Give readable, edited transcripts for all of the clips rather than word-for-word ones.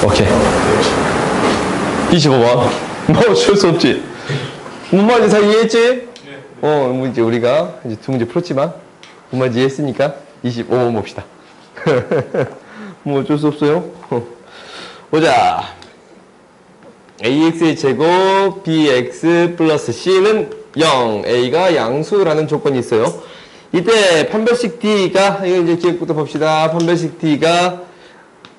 오케이. 25번. 뭐 어쩔 수 없지. 뭔 말인지 다 이해했지? 뭐 이제 우리가 이제 두 문제 풀었지만 뭔 말인지 이해했으니까 25번 봅시다. 뭐 어쩔 수 없어요. 보자. ax의 제곱 bx 플러스 c는 0. a가 양수라는 조건이 있어요. 이때 판별식 d가, 이거 이제 기억부터 봅시다. 판별식 d가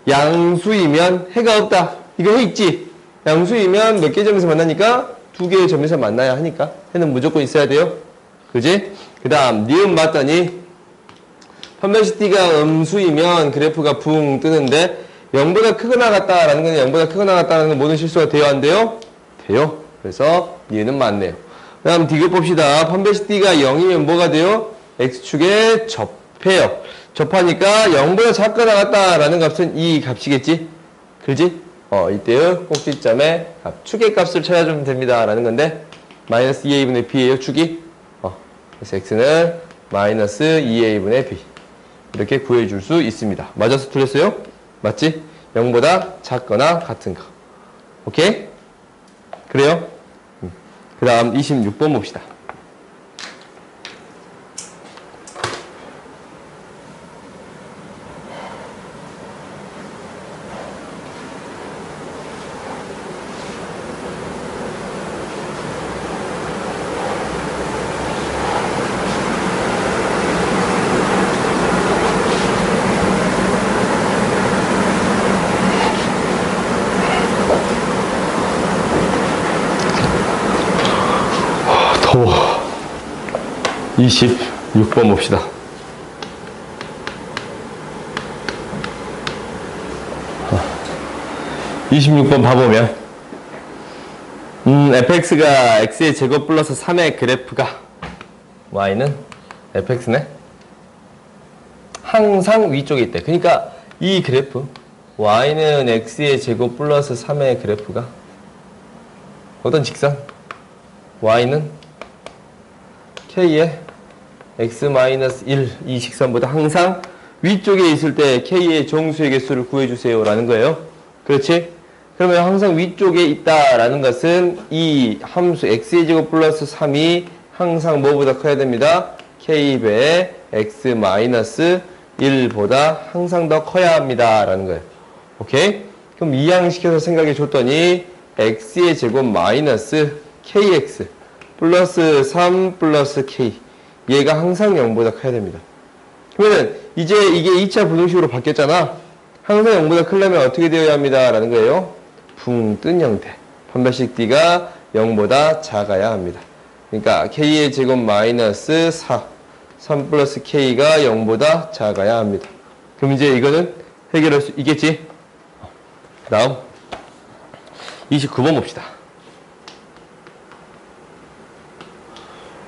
양수이면 해가 없다. 이거 해 있지? 양수이면 몇 개의 점에서 만나니까 두 개의 점에서 만나야 하니까 해는 무조건 있어야 돼요. 그지? 그 다음 니은 맞더니 판별식 d가 음수이면 그래프가 붕 뜨는데 0보다 크거나 같다라는 건 0보다 크거나 같다라는 건 모든 실수가 돼요, 안 돼요? 돼요. 그래서 니은은 맞네요. 그 다음 디귿 봅시다. 판별식 d가 0이면 뭐가 돼요? x축에 접해요. 접하니까 0보다 작거나 같다라는 값은 이 값이겠지? 그지? 이때의 꼭지점에 축의 값을 찾아주면 됩니다. 라는 건데 마이너스 2a분의 b예요, 축이. 그래서 x는 마이너스 2a분의 b. 이렇게 구해줄 수 있습니다. 맞아서 틀렸어요? 맞지? 0보다 작거나 같은 거. 오케이? 그래요? 그 다음 26번 봅시다. 더워. 26번 봅시다. 어. 26번 봐보면 fx가 x의 제곱 플러스 3의 그래프가 y는 fx네 항상 위쪽에 있대. 그러니까 이 그래프 y는 x의 제곱 플러스 3의 그래프가 어떤 직선 y는 k의 x-1 이 직선보다 항상 위쪽에 있을 때 k의 정수의 개수를 구해주세요 라는 거예요. 그렇지? 그러면 항상 위쪽에 있다라는 것은 이 함수 x의 제곱 플러스 3이 항상 뭐보다 커야 됩니다. k배 x-1보다 항상 더 커야 합니다 라는 거예요. 오케이? 그럼 이항시켜서 생각해 줬더니 x의 제곱 마이너스 kx 플러스 3 플러스 k 얘가 항상 0보다 커야 됩니다. 그러면 이제 이게 2차 부등식으로 바뀌었잖아. 항상 0보다 크려면 어떻게 되어야 합니다 라는 거예요. 붕 뜬 형태. 판별식 d가 0보다 작아야 합니다. 그러니까 k의 제곱 마이너스 4 3 플러스 k가 0보다 작아야 합니다. 그럼 이제 이거는 해결할 수 있겠지? 다음 29번 봅시다.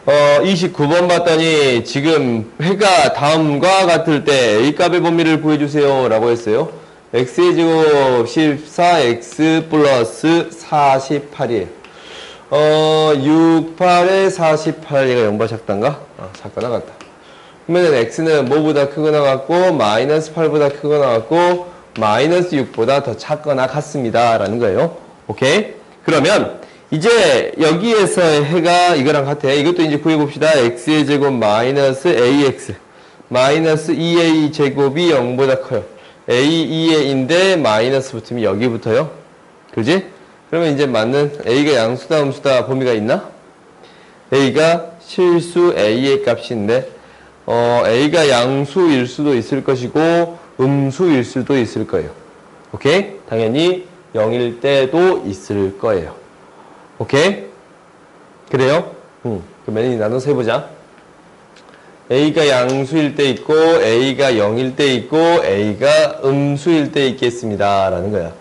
29번 봤더니 지금 해가 다음과 같을 때 A값의 범위를 구해주세요 라고 했어요. x의 제곱 14 x 플러스 48이에요. 6, 8에 48 얘가 0보다 작단가? 작거나 같다. 그러면 x는 뭐보다 크거나 같고 마이너스 8보다 크거나 같고 마이너스 6보다 더 작거나 같습니다 라는 거예요. 오케이? 그러면 이제 여기에서의 해가 이거랑 같아. 이것도 이제 구해봅시다. x의 제곱 마이너스 ax 마이너스 2a 제곱이 0보다 커요. a 2a인데 마이너스 붙으면 여기 붙어요. 그지? 그러면 이제 맞는 a가 양수다 음수다 범위가 있나? a가 실수 a의 값인데 a가 양수일 수도 있을 것이고 음수일 수도 있을 거예요. 오케이? 당연히 0일 때도 있을 거예요. 오케이? 그래요? 그러면 나눠서 해보자. a가 양수일 때 있고 a가 0일 때 있고 a가 음수일 때 있겠습니다 라는 거야.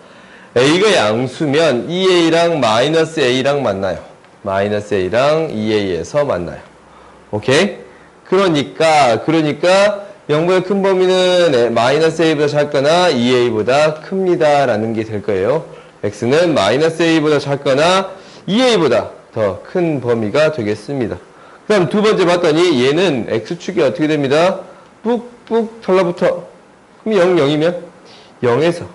a가 양수면 2a랑 마이너스 a랑 만나요. 마이너스 a랑 2a에서 만나요. 오케이? 그러니까 0보다 큰 범위는 마이너스 a보다 작거나 2a보다 큽니다 라는 게 될 거예요. x는 마이너스 a보다 작거나 2a보다 더 큰 범위가 되겠습니다. 그 다음 두 번째 봤더니 얘는 x축이 어떻게 됩니다? 뿍뿍 달라붙어. 그럼 0, 0이면 0에서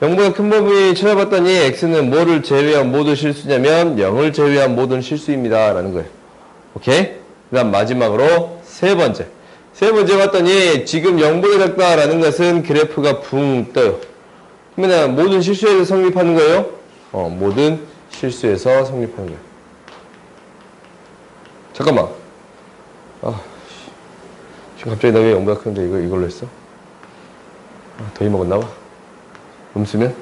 0보다 큰 범위 찾아봤더니 x는 뭐를 제외한 모두 실수냐면 0을 제외한 모든 실수입니다 라는 거예요. 오케이? 그 다음 마지막으로 세 번째 봤더니 지금 0보다 작다라는 것은 그래프가 붕 떠요. 그러면 모든 실수에서 성립하는 거예요? 모든 실수에서 성립하는 거예요. 잠깐만. 지금 갑자기 나 왜 0보다 큰데 이걸로 했어? 더위 먹었나 봐. 음수면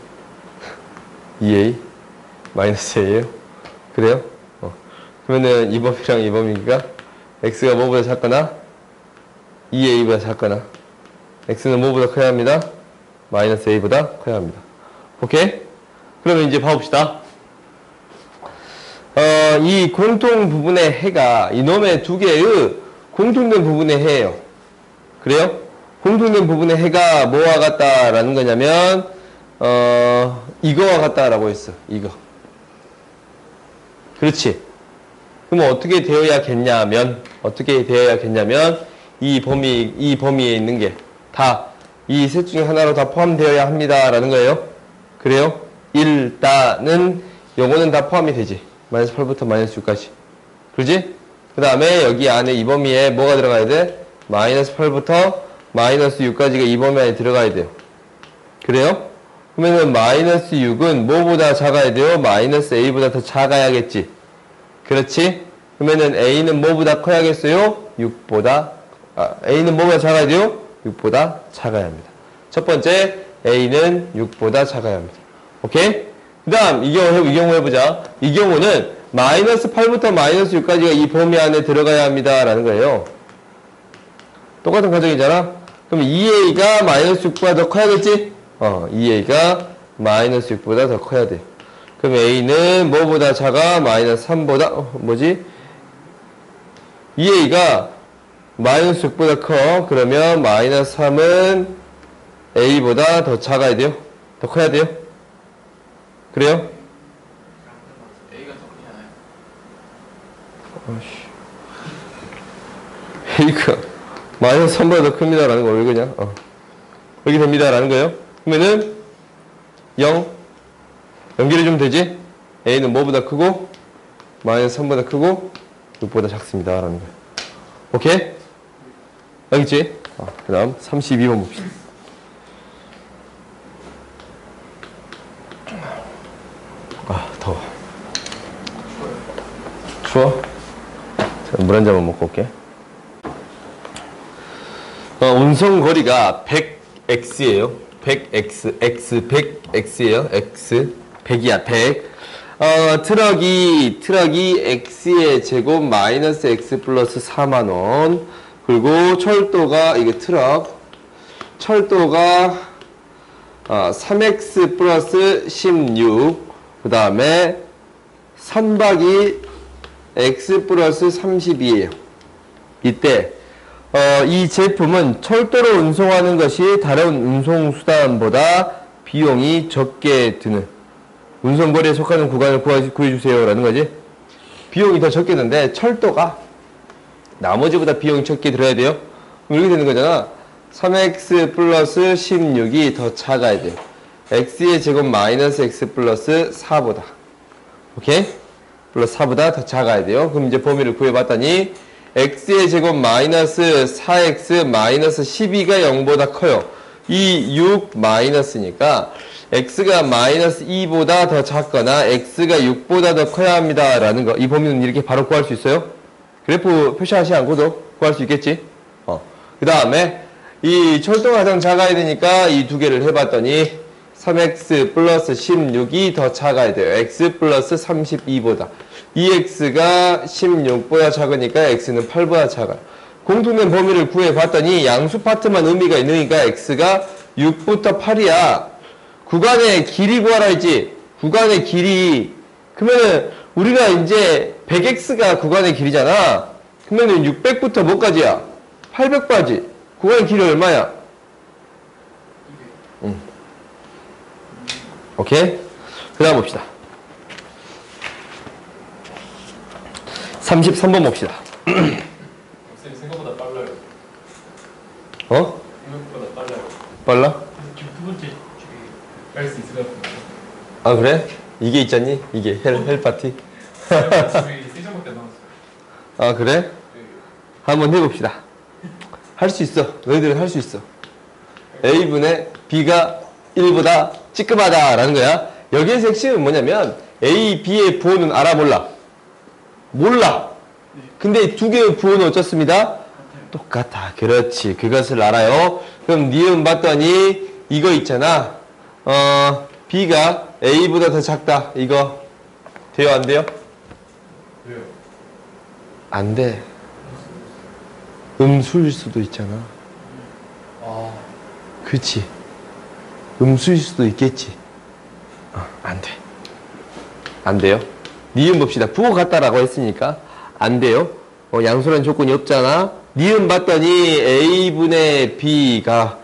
2a 마이너스 a예요. 그래요? 그러면은 이 범위랑 이 범위가 x가 뭐보다 작거나 2a보다 작거나 x는 뭐보다 커야 합니다. 마이너스 a보다 커야 합니다. 오케이? 그러면 이제 봐봅시다. 이 공통 부분의 해가 이놈의 두 개의 공통된 부분의 해예요. 그래요? 공통된 부분의 해가 뭐와 같다라는 거냐면 이거와 같다라고 했어. 이거. 그렇지. 그럼 어떻게 되어야겠냐면 이 범위에 있는 게 다 이 셋 중에 하나로 다 포함되어야 합니다라는 거예요. 그래요? 일단은 요거는 다 포함이 되지. 마이너스 8부터 마이너스 6까지. 그렇지? 그 다음에 여기 안에 이 범위에 뭐가 들어가야 돼? 마이너스 8부터 마이너스 6까지가 이 범위 안에 들어가야 돼요. 그래요? 그러면은 마이너스 6은 뭐보다 작아야 돼요? 마이너스 a보다 더 작아야겠지. 그렇지? 그러면은 a는 뭐보다 커야겠어요? 6보다 a는 뭐보다 작아야 돼요? 6보다 작아야 합니다. 첫 번째 a는 6보다 작아야 합니다. 오케이? 그 다음 이 경우 해보자. 이 경우는 마이너스 8부터 마이너스 6까지가 이 범위 안에 들어가야 합니다 라는 거예요. 똑같은 과정이잖아. 그럼 2a가 마이너스 6보다 더 커야겠지? 2a가 마이너스 6보다 더 커야 돼. 그럼 a는 뭐보다 작아? 마이너스 3보다 2a가 마이너스 6보다 커. 그러면 마이너스 3은 a보다 더 작아야 돼요? 더 커야 돼요? 그래요? A가 더 크잖아요. A가 마이너스 3보다 더 큽니다 라는 거 왜 그냥 여기 됩니다 라는 거예요. 그러면은 0 연결해주면 되지? A는 뭐보다 크고 마이너스 3보다 크고 6보다 작습니다 라는 거예요. 오케이? 알겠지? 그 다음 32번 봅시다. 더워. 추워? 물 한 잔만 먹고 올게. 운송거리가 100x예요. 100x, x 100x예요. x 100이야. 100. 트럭이 x의 제곱 마이너스 x 플러스 4만원. 그리고 철도가 이게 철도가 3x 플러스 16. 그 다음에 선박이 x 플러스 32예요. 이때 이 제품은 철도로 운송하는 것이 다른 운송수단보다 비용이 적게 드는 운송거리에 속하는 구간을 구해주세요 라는 거지. 비용이 더 적게 드는데 철도가 나머지보다 비용이 적게 들어야 돼요. 이렇게 되는 거잖아. 3x 플러스 16이 더 작아야 돼요. x의 제곱 마이너스 x 플러스 4보다. 오케이? 플러스 4보다 더 작아야 돼요. 그럼 이제 범위를 구해봤더니 x의 제곱 마이너스 4x 마이너스 12가 0보다 커요. 이 6 마이너스니까 x가 마이너스 2보다 더 작거나 x가 6보다 더 커야 합니다 라는 거. 이 범위는 이렇게 바로 구할 수 있어요. 그래프 표시하지 않고도 구할 수 있겠지. 그 다음에 이 철도가 가장 작아야 되니까 이 두 개를 해봤더니 3x 플러스 16이 더 작아야 돼요. x 플러스 32보다. 이 x가 16보다 작으니까 x는 8보다 작아요. 공통된 범위를 구해봤더니 양수 파트만 의미가 있으니까 x가 6부터 8이야. 구간의 길이 구하라 했지. 구간의 길이. 그러면은 우리가 이제 100x가 구간의 길이잖아. 그러면은 600부터 뭐까지야? 800까지. 구간의 길이 얼마야? 오케이? 그 다음 봅시다. 33번 봅시다. 선생님 생각보다 빨라요. 어? 생각보다 빨라요. 빨라? 지금 두 번째 갈 수 있을 것 같은데. 아, 그래? 이게 있잖니? 이게 헬파티. 집이 3점밖에 안 남았어요. 아, 그래? 네. 한번 해봅시다. 할 수 있어. 너희들은 할 수 있어. A분의 B가 1보다 찌끔하다라는 거야. 여기에서 핵심은 뭐냐면 A, B의 부호는 알아 몰라? 몰라. 근데 두 개의 부호는 어떻습니다? 똑같아. 그렇지. 그것을 알아요. 그럼 니은 봤더니 이거 있잖아. B가 A보다 더 작다. 이거 돼요? 안 돼요? 왜요? 안 돼. 음수일 수도 있잖아. 아, 그치. 음수일 수도 있겠지. 안 돼. 안 돼요. 니은 봅시다. 부호 같다라고 했으니까 안 돼요. 양수라는 조건이 없잖아. 니은 봤더니 A분의 B가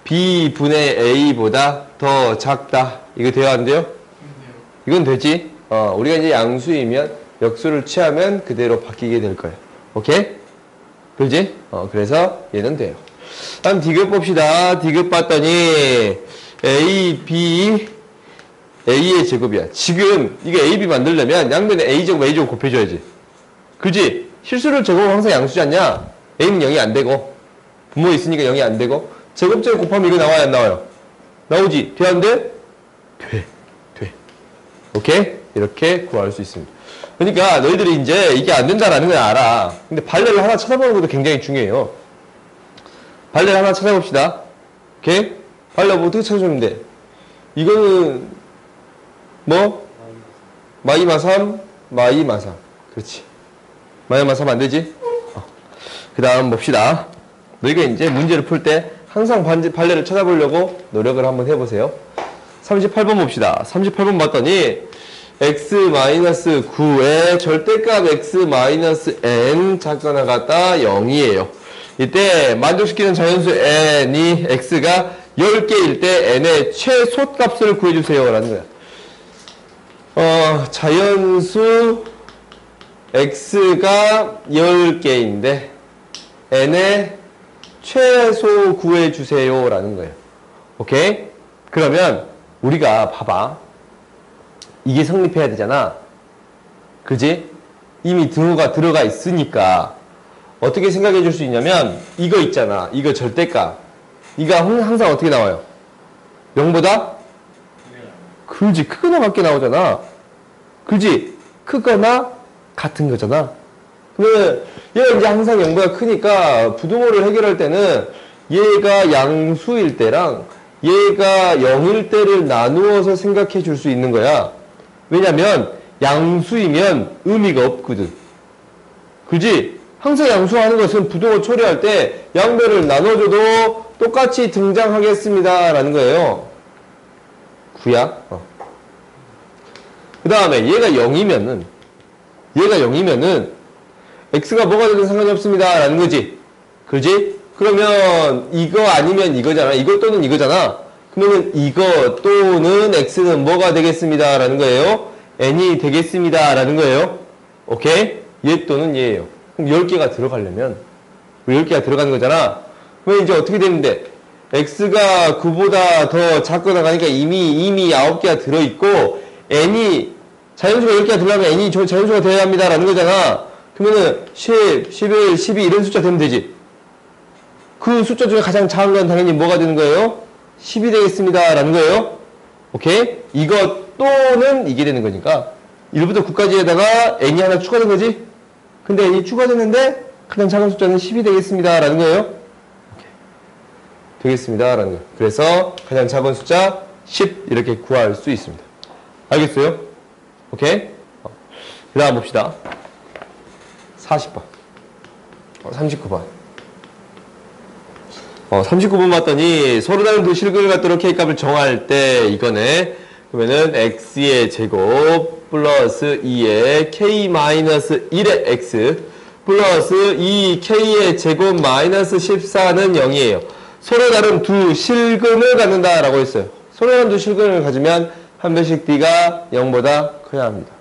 B분의 A보다 더 작다. 이거 돼요? 안 돼요? 근데요. 이건 되지. 우리가 이제 양수이면 역수를 취하면 그대로 바뀌게 될 거예요. 오케이? 그지? 그래서 얘는 돼요. 다음 디귿 봅시다. 디귿 봤더니 A, B, A의 제곱이야. 지금 이게 A, B 만들려면 양면에 A제곱, A제곱 곱해줘야지. 그지? 실수를 제곱하면 항상 양수지 않냐? A는 0이 안 되고 분모 있으니까 0이 안 되고 제곱제곱 곱하면 이거 나와요? 안 나와요? 나오지? 돼? 안 돼? 돼. 오케이? 이렇게 구할 수 있습니다. 그러니까 너희들이 이제 이게 안 된다라는 걸 알아. 근데 발레를 하나 찾아보는 것도 굉장히 중요해요. 발레를 하나 찾아봅시다. 오케이? 발레 뭐 어떻게 찾아주면 돼? 이거는 뭐? 마이마3, 마이마3. 그렇지. 마이마3 안 되지? 그 다음 봅시다. 너희가 이제 문제를 풀 때 항상 발레를 찾아보려고 노력을 한번 해보세요. 38번 봅시다. 38번 봤더니 x-9의 절대값 x-n 작거나 같다 0이에요. 이때 만족시키는 자연수 n이 x가 10개일 때 n의 최소값을 구해주세요 라는 거야. 자연수 x가 10개인데 n의 최소 구해주세요 라는 거예요. 오케이? 그러면 우리가 봐봐. 이게 성립해야 되잖아. 그지? 이미 등호가 들어가 있으니까 어떻게 생각해 줄 수 있냐면 이거 있잖아. 이거 절대값. 이거 항상 어떻게 나와요? 0보다? 그지? 크거나 같게 나오잖아. 그지? 크거나 같은 거잖아. 그러면 얘가 이제 항상 0보다 크니까 부등호를 해결할 때는 얘가 양수일 때랑 얘가 0일 때를 나누어서 생각해 줄 수 있는 거야. 왜냐면 양수이면 의미가 없거든. 그지? 항상 양수하는 것은 부등호 처리할 때 양변을 나눠줘도 똑같이 등장하겠습니다 라는 거예요. 구야. 그 다음에 얘가 0이면은 x가 뭐가 되든 상관이 없습니다 라는 거지. 그지? 그러면 이거 아니면 이거잖아. 이거 또는 이거잖아. 그러면 이거 또는 x는 뭐가 되겠습니다 라는 거예요. n이 되겠습니다 라는 거예요. 오케이? 얘 또는 얘예요. 그럼 10개가 들어가려면 10개가 들어가는 거잖아. 그러면 이제 어떻게 되는데 x가 9보다 더 작거나 가니까 이미 9개가 들어있고 n이 자연수가 10개가 들어가면 n이 자연수가 되어야 합니다 라는 거잖아. 그러면은 10, 11, 12 이런 숫자 되면 되지. 그 숫자 중에 가장 작은 건 당연히 뭐가 되는 거예요? 10이 되겠습니다 라는 거예요. 오케이? 이거 또는 이게 되는 거니까 1부터 9까지에다가 n이 하나 추가된 거지? 근데 n이 추가됐는데 가장 작은 숫자는 10이 되겠습니다 라는 거예요. 오케이. 되겠습니다 라는 거예요. 그래서 가장 작은 숫자 10 이렇게 구할 수 있습니다. 알겠어요? 오케이? 그 다음 봅시다. 40번 39번 39번 봤더니 서로 다른 두 실근을 갖도록 k값을 정할 때 이거네. 그러면은 x의 제곱 플러스 2의 k-1의 x 플러스 2k의 제곱 마이너스 14는 0이에요. 서로 다른 두 실근을 갖는다라고 했어요. 서로 다른 두 실근을 가지면 한 배씩 d가 0보다 커야 합니다.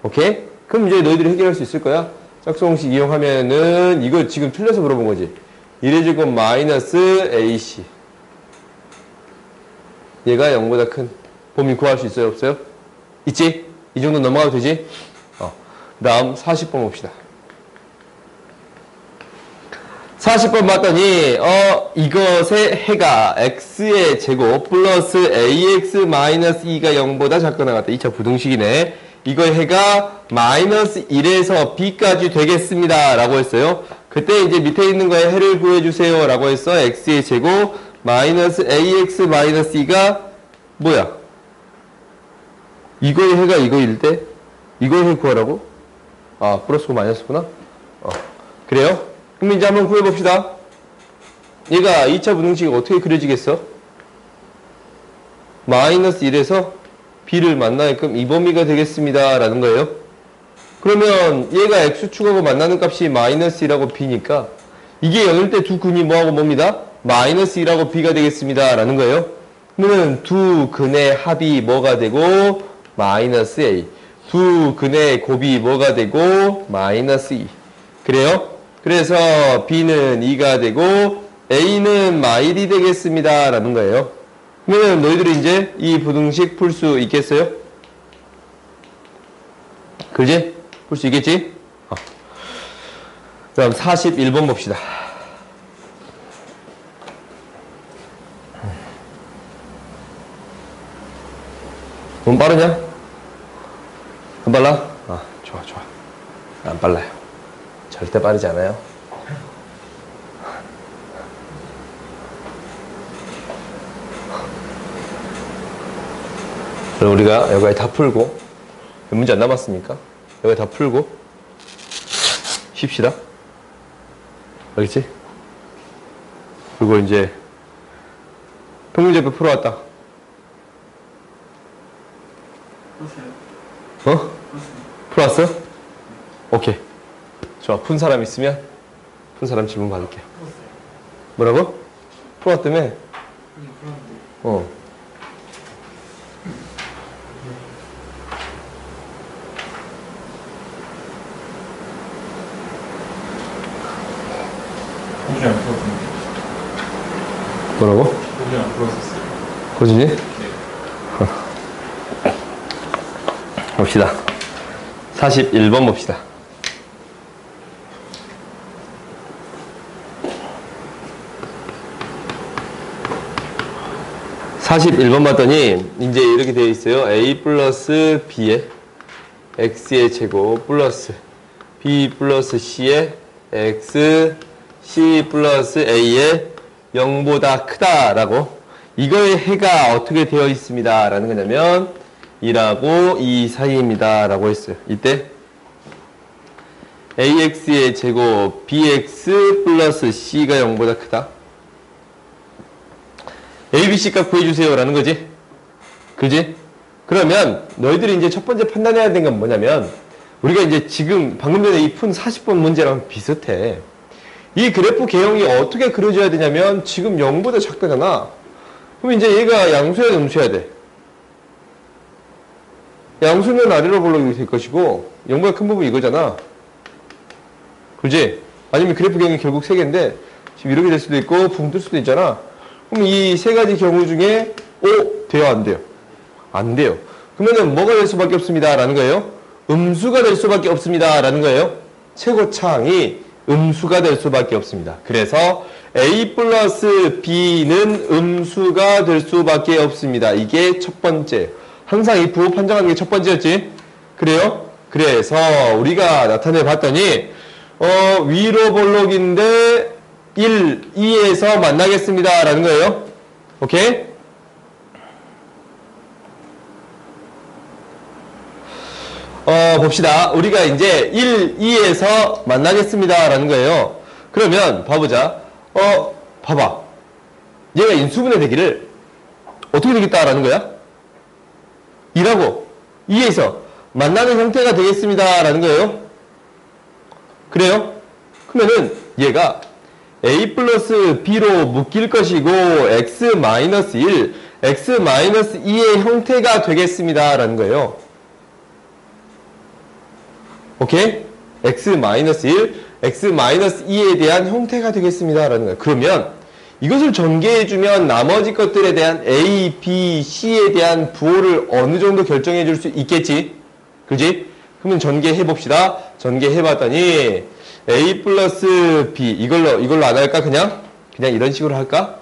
오케이? 그럼 이제 너희들이 해결할 수 있을 거야. 짝수공식 이용하면은 이거 지금 틀려서 물어본 거지. 1의 제곱 마이너스 ac 얘가 0보다 큰 범위 구할 수 있어요? 없어요? 있지? 이 정도 넘어가도 되지? 그 다음 40번 봅시다. 40번 봤더니 이것의 해가 x의 제곱 플러스 ax 마이너스 2가 0보다 작거나 같다. 2차 부등식이네. 이거의 해가 마이너스 1에서 b까지 되겠습니다 라고 했어요. 그때 이제 밑에 있는 거에 해를 구해주세요 라고 했어. x의 제곱 마이너스 ax 마이너스 2가 뭐야? 이거의 해가 이거일 때 이거의 해 구하라고? 아 플러스고 마이너스구나? 그래요? 그럼 이제 한번 구해봅시다. 얘가 2차 부등식이 어떻게 그려지겠어? 마이너스 1에서 b를 만나게끔 이 범위가 되겠습니다 라는 거예요. 그러면 얘가 x축하고 만나는 값이 마이너스 1하고 b니까 이게 0일 때 두 근이 뭐하고 뭡니다? 마이너스 1하고 b가 되겠습니다 라는 거예요. 그러면 두 근의 합이 뭐가 되고 마이너스 a, 두 근의 곱이 뭐가 되고 마이너스 2. 그래요? 그래서 b는 2가 되고 a는 마일이 되겠습니다 라는 거예요. 그러면 너희들이 이제 이 부등식 풀 수 있겠어요? 그지? 풀 수 있겠지? 그럼 41번 봅시다. 너무 빠르냐? 안 빨라? 좋아. 안 빨라요. 절대 빠르지 않아요. 그럼 우리가 여기까지 다 풀고, 문제 안 남았습니까? 여기 다 풀고 쉽시다. 알겠지? 그리고 이제 평균적표 풀어왔다. 풀어왔어? 오케이. 좋아. 푼 사람 있으면 푼 사람 질문 받을게요. 뭐라고? 풀어왔다며? 도저히 안 풀었는데. 뭐라고? 도저히 안 풀었었어요. 그러지? 봅시다. 41번 봅시다. 41번 봤더니 이제 이렇게 되어 있어요. a 플러스 b에 x의 제곱 플러스 b 플러스 c에 x c 플러스 a의 0보다 크다라고. 이거의 해가 어떻게 되어 있습니다 라는 거냐면 2라고 2 사이입니다 라고 했어요. 이때 ax의 제곱 bx 플러스 c가 0보다 크다. a, b, c 값 구해주세요 라는 거지. 그지? 그러면 너희들이 이제 첫 번째 판단해야 되는 건 뭐냐면 우리가 이제 지금 방금 전에 이 푼 40번 문제랑 비슷해. 이 그래프 개형이 어떻게 그려져야 되냐면 지금 0보다 작다잖아. 그럼 이제 얘가 양수야 돼, 음수야 돼? 양수는 아래로 볼록이 될 것이고 0보다 큰 부분 이거잖아. 그지? 아니면 그래프 개형이 결국 3개인데 지금 이렇게 될 수도 있고 붕 뜰 수도 있잖아. 그럼 이 세 가지 경우 중에 돼요? 안 돼요? 안 돼요. 그러면은 뭐가 될 수밖에 없습니다 라는 거예요? 음수가 될 수밖에 없습니다 라는 거예요. 최고차항이 음수가 될 수밖에 없습니다. 그래서 a 플러스 b는 음수가 될 수밖에 없습니다. 이게 첫 번째. 항상 이 부호 판정하는 게 첫 번째였지? 그래요? 그래서 우리가 나타내 봤더니 위로 볼록인데 1, 2에서 만나겠습니다 라는 거예요. 오케이? 봅시다. 우리가 이제 1, 2에서 만나겠습니다 라는 거예요. 그러면 봐보자. 봐봐. 얘가 인수분해 되기를 어떻게 되겠다라는 거야? 2라고 2에서 만나는 형태가 되겠습니다 라는 거예요. 그래요? 그러면은 얘가 a 플러스 b로 묶일 것이고 x 마이너스 1, x 마이너스 2의 형태가 되겠습니다 라는 거예요. 오케이? x 마이너스 1, x 마이너스 2에 대한 형태가 되겠습니다 라는 거예요. 그러면 이것을 전개해주면 나머지 것들에 대한 A, B, C에 대한 부호를 어느 정도 결정해 줄 수 있겠지? 그지? 그러면 전개해 봅시다. 전개해 봤더니 A 플러스 B 이걸로 안 할까? 그냥 이런 식으로 할까?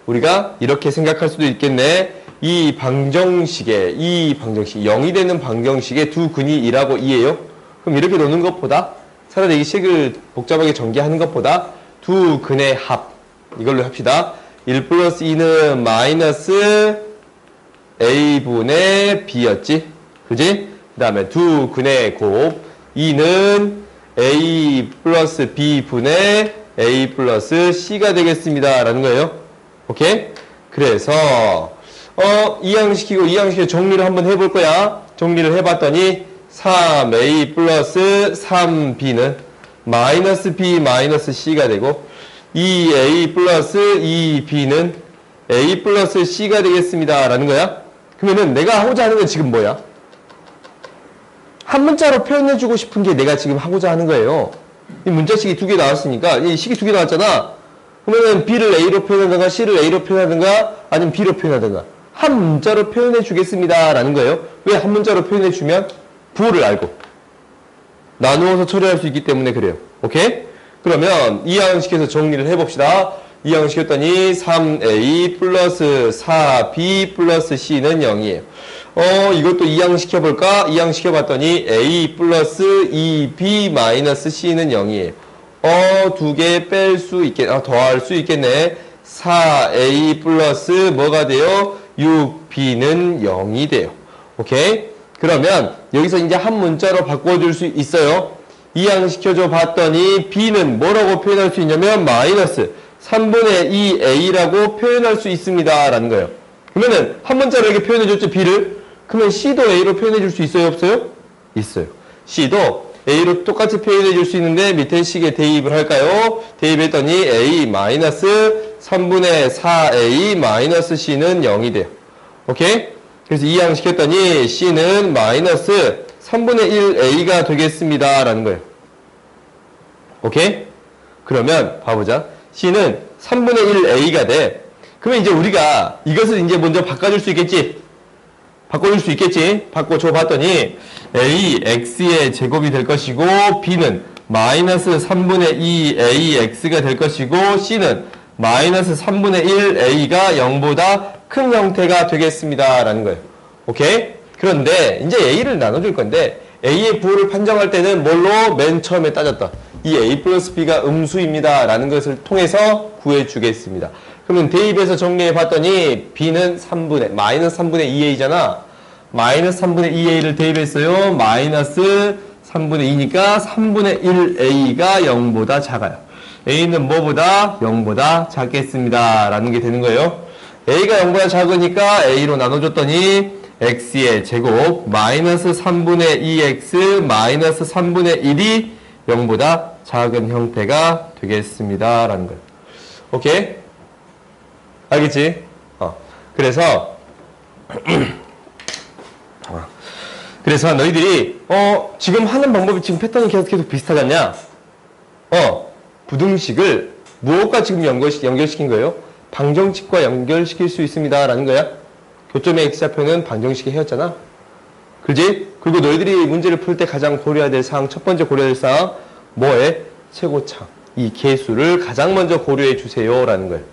우리가 이렇게 생각할 수도 있겠네. 이 방정식에 0이 되는 방정식에 두 근이 1하고 2예요. 그럼 이렇게 노는 것보다 차라리 이 식을 복잡하게 전개하는 것보다 두 근의 합 이걸로 합시다. 1 플러스 2는 마이너스 A분의 B였지? 그지? 그 다음에 두 근의 곱 2는 A 플러스 B분의 A 플러스 C가 되겠습니다. 라는 거예요. 오케이? 그래서 이항시키고 정리를 한번 해볼 거야. 정리를 해봤더니 3A 플러스 3B는 마이너스 B 마이너스 C가 되고 2A 플러스 2B는 A 플러스 C가 되겠습니다. 라는 거야. 그러면은 내가 하고자 하는 건 지금 뭐야? 한 문자로 표현해주고 싶은 게 내가 지금 하고자 하는 거예요. 이 문자식이 두 개 나왔으니까, 이 식이 두 개 나왔잖아. 그러면은 B를 A로 표현하든가, C를 A로 표현하든가, 아니면 B로 표현하든가. 한 문자로 표현해주겠습니다. 라는 거예요. 왜 한 문자로 표현해주면? 부호를 알고. 나누어서 처리할 수 있기 때문에 그래요. 오케이? 그러면 이항식에서 정리를 해봅시다. 이항시켰더니 3A 플러스 4B 플러스 C는 0이에요. 이것도 이항시켜볼까? 이항시켜봤더니 A 플러스 2B 마이너스 C는 0이에요. 두 개 뺄 수 더할 수 있겠네. 4A 플러스 뭐가 돼요? 6B는 0이 돼요. 오케이? 그러면 여기서 이제 한 문자로 바꿔줄 수 있어요. 이항시켜줘 봤더니 B는 뭐라고 표현할 수 있냐면 마이너스 3분의 2A라고 표현할 수 있습니다. 라는 거예요. 그러면은 한 문자로 이렇게 표현해줬죠, B를. 그러면 C도 A로 표현해줄 수 있어요, 없어요? 있어요. C도 A로 똑같이 표현해줄 수 있는데 밑에 식에 대입을 할까요? 대입했더니 A 마이너스 3분의 4A 마이너스 C는 0이 돼요. 오케이? 그래서 이항시켰더니 C는 마이너스 3분의 1A가 되겠습니다. 라는 거예요. 오케이? 그러면 봐보자. C는 3분의 1A가 돼. 그러면 이제 우리가 이것을 이제 먼저 바꿔줄 수 있겠지? 바꿔줄 수 있겠지? 바꿔줘 봤더니 A, X의 제곱이 될 것이고 B는 마이너스 3분의 2AX가 될 것이고 C는 마이너스 3분의 1A가 0보다 큰 형태가 되겠습니다. 라는 거예요. 오케이? 그런데 이제 A를 나눠줄 건데 A의 부호를 판정할 때는 뭘로? 맨 처음에 따졌다. 이 A 플러스 B가 음수입니다. 라는 것을 통해서 구해주겠습니다. 그러면 대입해서 정리해 봤더니 B는 마이너스 3분의 2A잖아. 마이너스 3분의 2A를 대입했어요. 마이너스 3분의 2니까 3분의 1A가 0보다 작아요. A는 뭐보다? 0보다 작겠습니다. 라는 게 되는 거예요. A가 0보다 작으니까 A로 나눠줬더니 X의 제곱 마이너스 3분의 2X 마이너스 3분의 1이 0보다 작은 형태가 되겠습니다. 라는 거예요. 오케이? 알겠지? 그래서 너희들이 지금 하는 방법이 지금 패턴이 계속 비슷하지 않냐? 부등식을 무엇과 지금 연결시킨 거예요? 방정식과 연결시킬 수 있습니다. 라는 거야. 교점의 X좌표는 방정식이 해였잖아. 그지? 그리고 너희들이 문제를 풀 때 가장 고려해야 될 사항, 첫 번째 고려해야 될 사항, 뭐에? 최고차. 이 개수를 가장 먼저 고려해 주세요. 라는 거예요.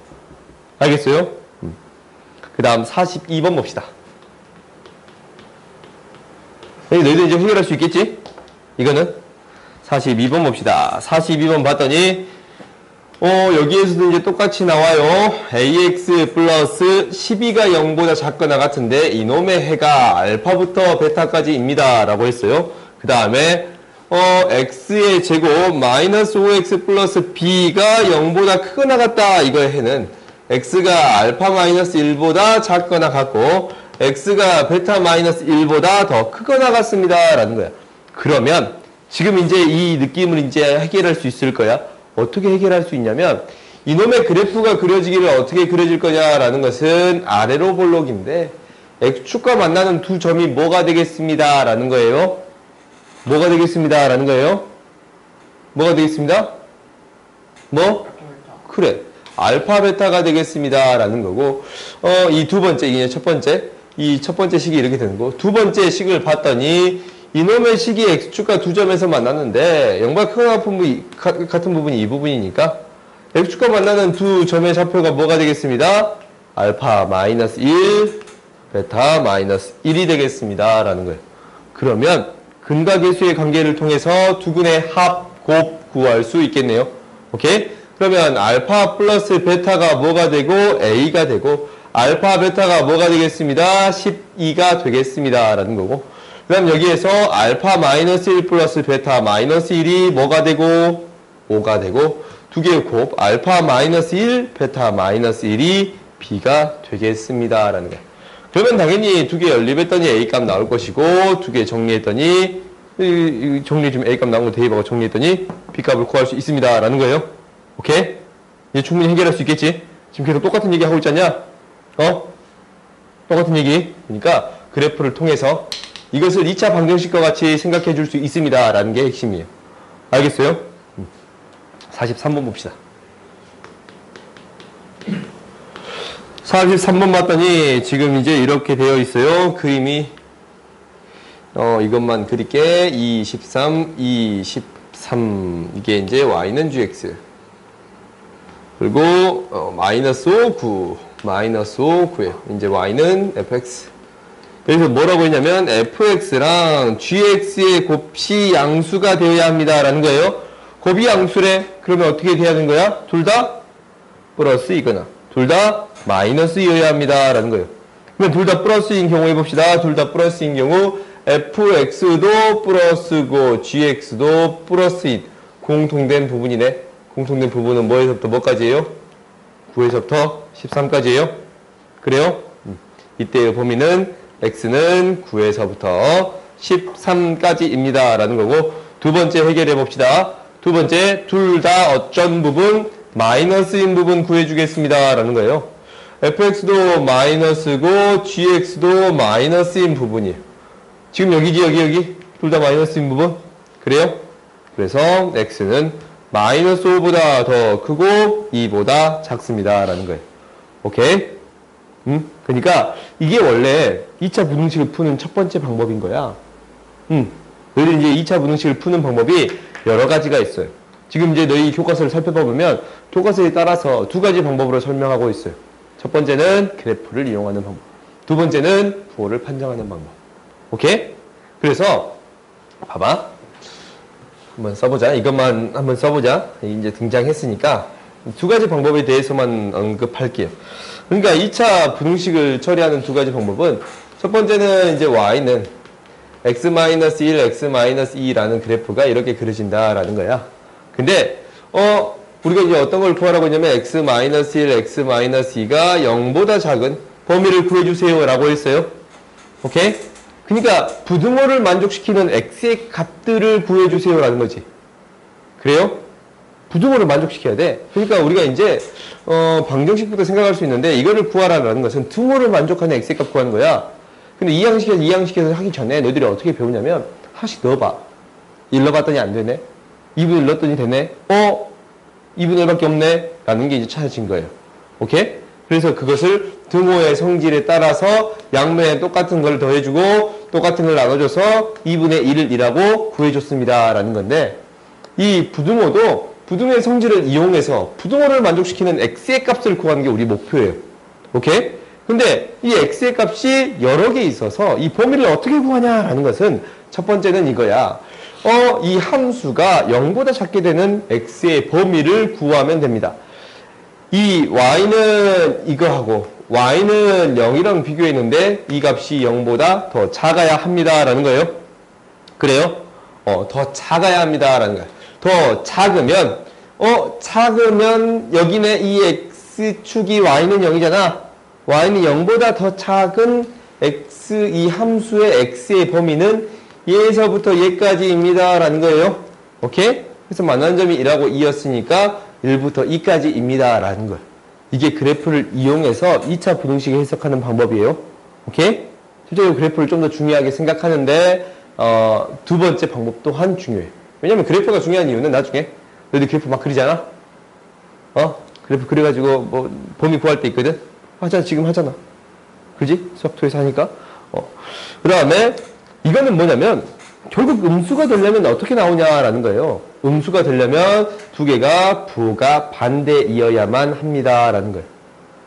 알겠어요? 그 다음 42번 봅시다. 너희들 이제 해결할 수 있겠지? 이거는 42번 봅시다. 42번 봤더니 여기에서도 이제 똑같이 나와요. AX 플러스 12가 0보다 작거나 같은데 이놈의 해가 알파부터 베타까지입니다. 라고 했어요. 그 다음에 X의 제곱 마이너스 5X 플러스 B가 0보다 크거나 같다. 이거의 해는 X가 알파 마이너스 1보다 작거나 같고 X가 베타 마이너스 1보다 더 크거나 같습니다. 라는 거야. 그러면 지금 이제 이 느낌을 이제 해결할 수 있을 거야. 어떻게 해결할 수 있냐면 이놈의 그래프가 그려지기를 어떻게 그려질 거냐라는 것은 아래로 볼록인데 X축과 만나는 두 점이 뭐가 되겠습니다. 라는 거예요. 뭐가 되겠습니다. 라는 거예요. 뭐가 되겠습니다. 뭐? 그래. 알파 베타가 되겠습니다. 라는 거고, 이 두 번째, 이게 이 첫 번째 식이 이렇게 되는 거고, 두 번째 식을 봤더니, 이놈의 식이 x축과 두 점에서 만났는데, 0보다 크거나 같은 부분이 이 부분이니까, x축과 만나는 두 점의 좌표가 뭐가 되겠습니다? 알파 마이너스 1, 베타 마이너스 1이 되겠습니다. 라는 거예요. 그러면, 근과 계수의 관계를 통해서 두근의 합, 곱 구할 수 있겠네요. 오케이? 그러면 알파 플러스 베타가 뭐가 되고 A가 되고 알파 베타가 뭐가 되겠습니다? 12가 되겠습니다. 라는 거고 그 다음 여기에서 알파 마이너스 1 플러스 베타 마이너스 1이 뭐가 되고 5가 되고 두 개의 곱 알파 마이너스 1 베타 마이너스 1이 B가 되겠습니다. 라는 거예요. 그러면 당연히 두 개 연립했더니 A값 나올 것이고 두 개 정리했더니 정리 좀 A값 나온 거 대입하고 정리했더니 B값을 구할 수 있습니다. 라는 거예요. 오케이? 이제 충분히 해결할 수 있겠지? 지금 계속 똑같은 얘기 하고 있잖냐? 똑같은 얘기. 그러니까 그래프를 통해서 이것을 2차 방정식과 같이 생각해 줄 수 있습니다. 라는 게 핵심이에요. 알겠어요? 43번 봅시다. 43번 봤더니 지금 이제 이렇게 되어 있어요. 그림이 이것만 그릴게. 23, 23 이게 이제 y는 gx 그리고 마이너스 5, 9 마이너스 5, 9에요. 이제 y는 fx 여기서 뭐라고 했냐면 fx랑 gx의 곱이 양수가 되어야 합니다. 라는 거예요. 곱이 양수래. 그러면 어떻게 돼야 하는 거야? 둘 다 플러스이거나 둘 다 마이너스이어야 합니다. 라는 거예요. 그러면 둘 다 플러스인 경우 해봅시다. 둘 다 플러스인 경우 fx도 플러스고 gx도 플러스인 공통된 부분이네. 공통된 부분은 뭐에서부터 뭐까지예요? 9에서부터 13까지예요. 그래요? 이때의 범위는 x는 9에서부터 13까지입니다. 라는 거고 두 번째 해결해 봅시다. 두 번째 둘 다 어쩐 부분? 마이너스인 부분 구해주겠습니다. 라는 거예요. fx도 마이너스고 gx도 마이너스인 부분이에요. 지금 여기지 여기 둘 다 마이너스인 부분? 그래요? 그래서 x는 마이너스 5보다 더 크고 2보다 작습니다. 라는 거예요. 오케이? 그러니까 이게 원래 2차 부등식을 푸는 첫 번째 방법인 거야. 너희들 이제 2차 부등식을 푸는 방법이 여러 가지가 있어요. 지금 이제 너희 교과서를 살펴보면 교과서에 따라서 두 가지 방법으로 설명하고 있어요. 첫 번째는 그래프를 이용하는 방법. 두 번째는 부호를 판정하는 방법. 오케이? 그래서 봐봐. 한번 써보자. 이것만 한번 써보자. 이제 등장했으니까 두 가지 방법에 대해서만 언급할게요. 그러니까 2차 부등식을 처리하는 두 가지 방법은 첫 번째는 이제 y는 x-1, x-2라는 그래프가 이렇게 그려진다라는 거야. 근데 우리가 이제 어떤 걸 구하라고 했냐면 x-1, x-2가 0보다 작은 범위를 구해주세요 라고 했어요. 오케이? 그러니까 부등호를 만족시키는 x의 값들을 구해주세요 라는 거지. 그래요? 부등호를 만족시켜야 돼. 그러니까 우리가 이제 방정식부터 생각할 수 있는데 이거를 구하라는 것은 등호를 만족하는 x의 값 구하는 거야. 근데 이 양식에서 하기 전에 너희들이 어떻게 배우냐면 하나씩 넣어봐. 1 넣어봤더니 안 되네. 2분의 1 넣었더니 되네. 2분의 1밖에 없네. 라는 게 이제 찾아진 거예요. 오케이? 그래서 그것을 등호의 성질에 따라서 양면에 똑같은 걸 더해주고 똑같은 걸 나눠줘서 2분의 1을 2라고 구해줬습니다. 라는 건데 이 부등호도 부등호의 성질을 이용해서 부등호를 만족시키는 x의 값을 구하는 게 우리 목표예요. 오케이? 근데 이 x의 값이 여러 개 있어서 이 범위를 어떻게 구하냐라는 것은 첫 번째는 이거야. 이 함수가 0보다 작게 되는 x의 범위를 구하면 됩니다. 이 y는 이거하고 y는 0이랑 비교했는데 이 값이 0보다 더 작아야 합니다. 라는 거예요. 그래요? 더 작아야 합니다. 라는 거예요. 더 작으면 여기는 이 x축이 y는 0이잖아. y는 0보다 더 작은 x, 이 함수의 x의 범위는 얘에서부터 얘까지입니다. 라는 거예요. 오케이? 그래서 만나는 점이 1하고 2였으니까 1부터 2까지입니다. 라는 거예요. 이게 그래프를 이용해서 2차 부등식을 해석하는 방법이에요. 오케이? 실제로 그래프를 좀 더 중요하게 생각하는데 두 번째 방법 또한 중요해요. 왜냐면 그래프가 중요한 이유는 나중에 너희들 그래프 막 그리잖아? 그래프 그려가지고 뭐 범위 구할 때 있거든. 하잖아. 지금 하잖아. 그지? 수학2에서 하니까. 그 다음에 이거는 뭐냐면 결국 음수가 되려면 어떻게 나오냐라는 거예요. 음수가 되려면 두 개가 부가 반대이어야만 합니다라는 거예요.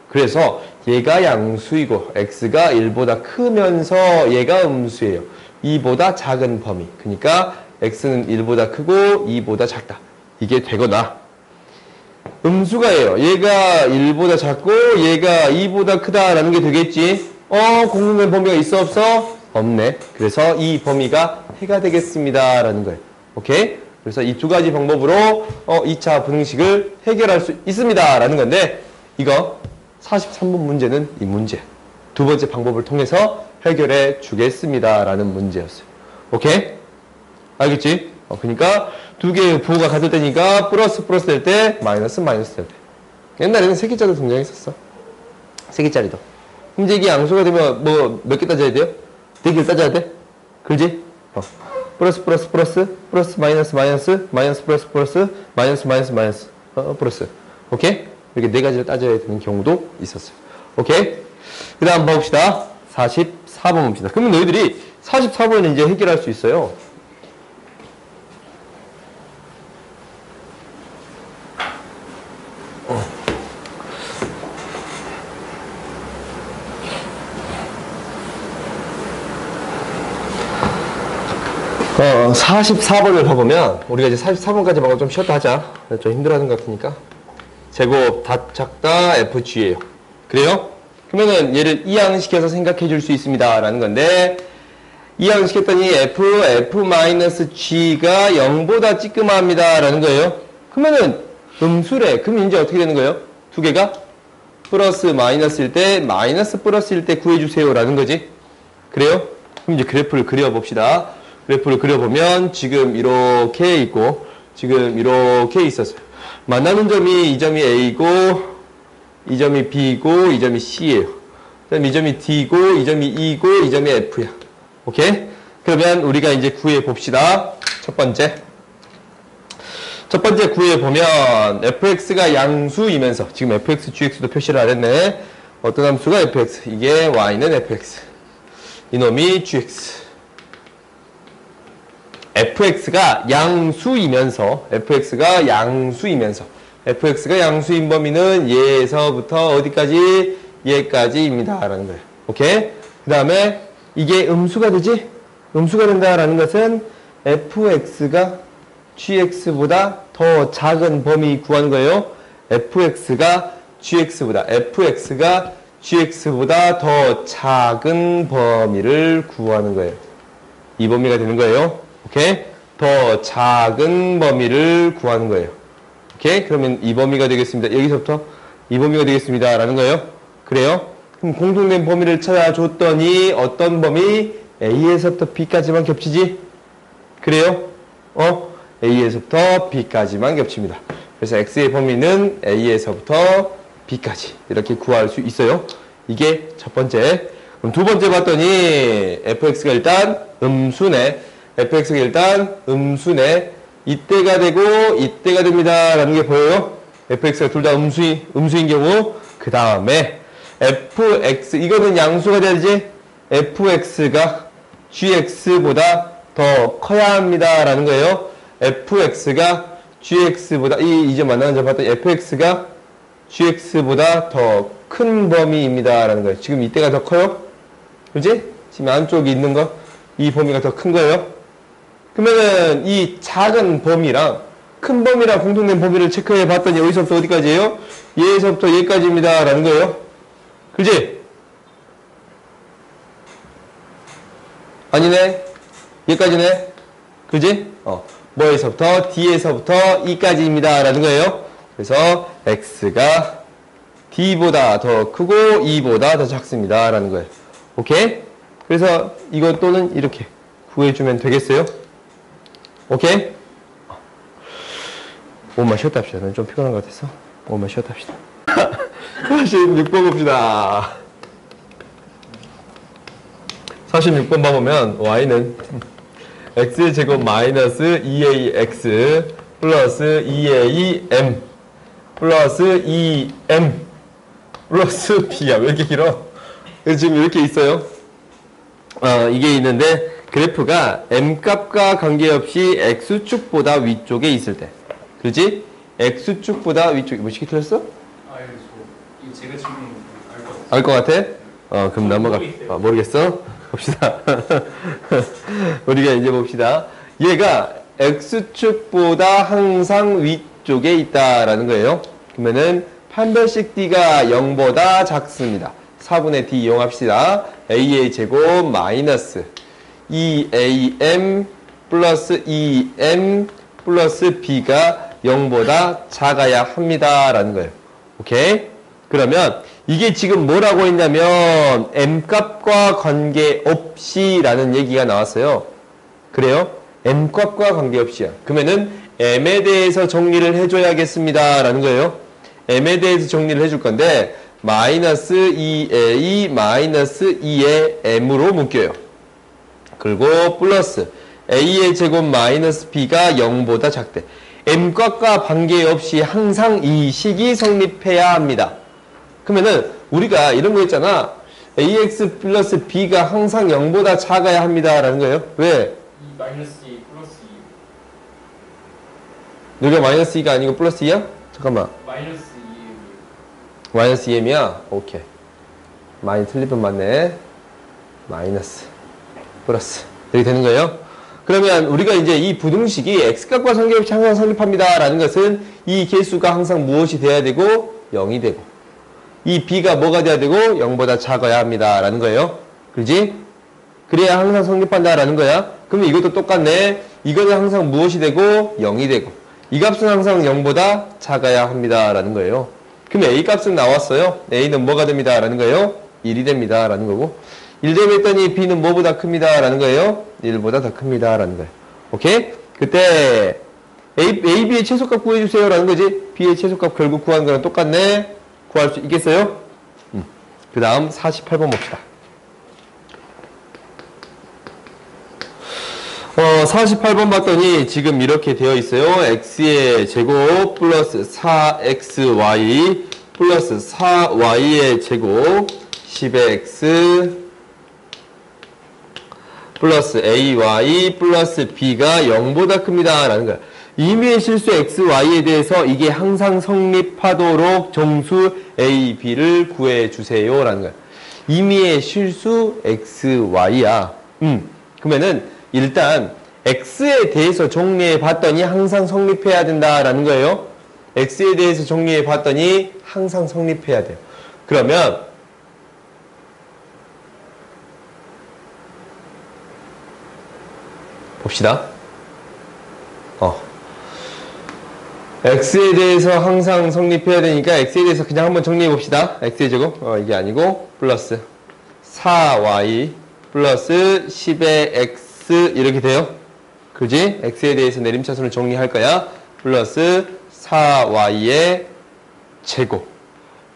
그래서 얘가 양수이고 x가 1보다 크면서 얘가 음수예요. 2보다 작은 범위. 그러니까 x는 1보다 크고 2보다 작다. 이게 되거나 음수가예요. 얘가 1보다 작고 얘가 2보다 크다라는 게 되겠지. 공통된 범위가 있어 없어? 없네. 그래서 이 범위가 해가 되겠습니다 라는 거예요. 오케이? 그래서 이 두 가지 방법으로 2차 분응식을 해결할 수 있습니다 라는 건데 이거 43번 문제는 이 문제 두 번째 방법을 통해서 해결해 주겠습니다 라는 문제였어요. 오케이? 알겠지? 그러니까 두 개의 부호가 같을 때니까 플러스 될 때 마이너스 될 때. 옛날에는 세 개짜리 등장했었어. 세 개짜리도. 그럼 이게 양수가 되면 뭐 몇 개 따져야 돼요? 네 개를 따져야 돼? 그렇지? 플러스 마이너스 마이너스 플러스. 오케이? 이렇게 네 가지를 따져야 되는 경우도 있었어요. 오케이? 그 다음 봅시다. 44번 봅시다. 그러면 너희들이 44번을 이제 해결할 수 있어요. 44번을 봐보면 우리가 이제 44번까지 보고 좀 쉬었다 하자. 좀 힘들어하는 것 같으니까. 제곱 다 작다 FG예요. 그래요? 그러면은 얘를 이항시켜서 생각해 줄 수 있습니다 라는 건데 이항시켰더니 F-G가 0보다 찌끄마합니다 라는 거예요. 그러면은 음수래. 그럼 이제 어떻게 되는 거예요? 두 개가 플러스 마이너스일 때 마이너스 플러스일 때 구해주세요 라는 거지. 그래요? 그럼 이제 그래프를 그려봅시다. 그래프를 그려보면 지금 이렇게 있고 지금 이렇게 있었어요. 만나는 점이 이 점이 A고 이 점이 B고 이 점이 C예요. 그다음 이 점이 D고 이 점이 E고 이 점이 F야. 오케이? 그러면 우리가 이제 구해 봅시다. 첫 번째 구해 보면 fx가 양수이면서 지금 fx, gx도 표시를 안 했네. 어떤 함수가 fx, 이게 y는 fx, 이놈이 gx. fx가 양수이면서 fx가 양수인 범위는 얘에서부터 어디까지? 얘까지입니다 라는 거예요. 오케이? 그 다음에 이게 음수가 되지? 음수가 된다라는 것은 fx가 gx보다 더 작은 범위 구하는 거예요. fx가 gx보다 더 작은 범위를 구하는 거예요. 이 범위가 되는 거예요. 오케이? 더 작은 범위를 구하는 거예요. 오케이? 그러면 이 범위가 되겠습니다. 여기서부터 이 범위가 되겠습니다. 라는 거예요. 그래요? 그럼 공통된 범위를 찾아줬더니 어떤 범위? A에서부터 B까지만 겹치지? 그래요? A에서부터 B까지만 겹칩니다. 그래서 X의 범위는 A에서부터 B까지 이렇게 구할 수 있어요. 이게 첫 번째. 그럼 두 번째 봤더니 fx가 일단 음수네. 이때가 되고 이때가 됩니다 라는 게 보여요. fx가 둘 다 음수인 경우. 그 다음에 fx 이거는 양수가 돼야지. fx가 gx보다 더 커야 합니다 라는 거예요. fx가 gx보다 이제 만나는 점 봤더니 fx가 gx보다 더 큰 범위입니다 라는 거예요. 지금 이때가 더 커요. 그지? 지금 안쪽에 있는 거 이 범위가 더 큰 거예요. 그러면은 이 작은 범위랑 큰 범위랑 공통된 범위를 체크해 봤더니 여기서부터 어디까지예요? 얘에서부터 얘까지입니다 라는 거예요. 그지? 아니네. 얘까지네. 그지? 뭐에서부터? D에서부터 E까지입니다 라는 거예요. 그래서 X가 D보다 더 크고 E보다 더 작습니다 라는 거예요. 오케이? 그래서 이거 또는 이렇게 구해주면 되겠어요? 오케이? 5분만 쉬었다 합시다. 난 좀 피곤한 것 같아서 5분만 쉬었다 합시다. 46번 봅시다. 46번 봐보면 y는 x제곱 마이너스 2ax 플러스 2am 플러스 2m 플러스 b야. 왜 이렇게 길어? 지금 이렇게 있어요. 이게 있는데 그래프가 m값과 관계없이 x축보다 위쪽에 있을 때. 그렇지? x축보다 위쪽에 뭐 시키 틀렸어? 이거 제가 지금 알 것 같아? 그럼 넘어가. 모르겠어? 봅시다. 우리가 이제 봅시다. 얘가 x축보다 항상 위쪽에 있다라는 거예요. 그러면은 판별식 d가 0보다 작습니다. 4분의 d 이용합시다. a의 제곱 마이너스 2am 플러스 2m 플러스 b가 0보다 작아야 합니다. 라는 거예요. 오케이? 그러면 이게 지금 뭐라고 했냐면 m값과 관계없이 라는 얘기가 나왔어요. 그래요? m값과 관계없이야. 그러면은 m에 대해서 정리를 해줘야겠습니다. 라는 거예요. m에 대해서 정리를 해줄 건데 마이너스 2a 마이너스 2의 m으로 묶여요. 그리고 플러스 a의 제곱 마이너스 b가 0보다 작대. m값과 관계없이 항상 이 식이 성립해야 합니다. 그러면은 우리가 이런 거 있잖아. ax 플러스 b가 항상 0보다 작아야 합니다. 라는 거예요. 왜? 마이너스 2 플러스 2. 여기가 마이너스 2가 아니고 플러스 2야? 잠깐만. 마이너스 2. 마이너스 2m이야? 오케이. 많이 틀릴 뻔 맞네. 마이너스 플러스 이렇게 되는 거예요. 그러면 우리가 이제 이 부등식이 x값과 관계없이 항상 성립합니다 라는 것은 이 개수가 항상 무엇이 돼야 되고 0이 되고 이 b가 뭐가 돼야 되고 0보다 작아야 합니다 라는 거예요. 그렇지? 그래야 항상 성립한다 라는 거야. 그러면 이것도 똑같네. 이거는 항상 무엇이 되고 0이 되고 이 값은 항상 0보다 작아야 합니다 라는 거예요. 그럼 a 값은 나왔어요. a는 뭐가 됩니다 라는 거예요. 1이 됩니다 라는 거고 1 대입했더니 b는 뭐보다 큽니다 라는 거예요. 1보다 더 큽니다 라는 거예요. 오케이? 그때 a, b의 최소값 구해주세요 라는 거지. b의 최소값 결국 구한 거랑 똑같네. 구할 수 있겠어요? 그 다음 48번 봅시다. 48번 봤더니 지금 이렇게 되어 있어요. x의 제곱 플러스 4xy 플러스 4y의 제곱 10의 x 플러스 ay 플러스 b가 0보다 큽니다 라는 거야. 임의의 실수 x, y에 대해서 이게 항상 성립하도록 정수 a, b를 구해주세요 라는 거야. 임의의 실수 x, y야. 그러면은 일단 x에 대해서 정리해 봤더니 항상 성립해야 된다라는 거예요. x에 대해서 정리해 봤더니 항상 성립해야 돼요. 그러면 봅시다. x에 대해서 항상 성립해야 되니까 x에 대해서 그냥 한번 정리해 봅시다. x의 제곱 이게 아니고 플러스 4y 플러스 10의 x 이렇게 돼요. 그지? x에 대해서 내림차순을 정리할 거야. 플러스 4y의 제곱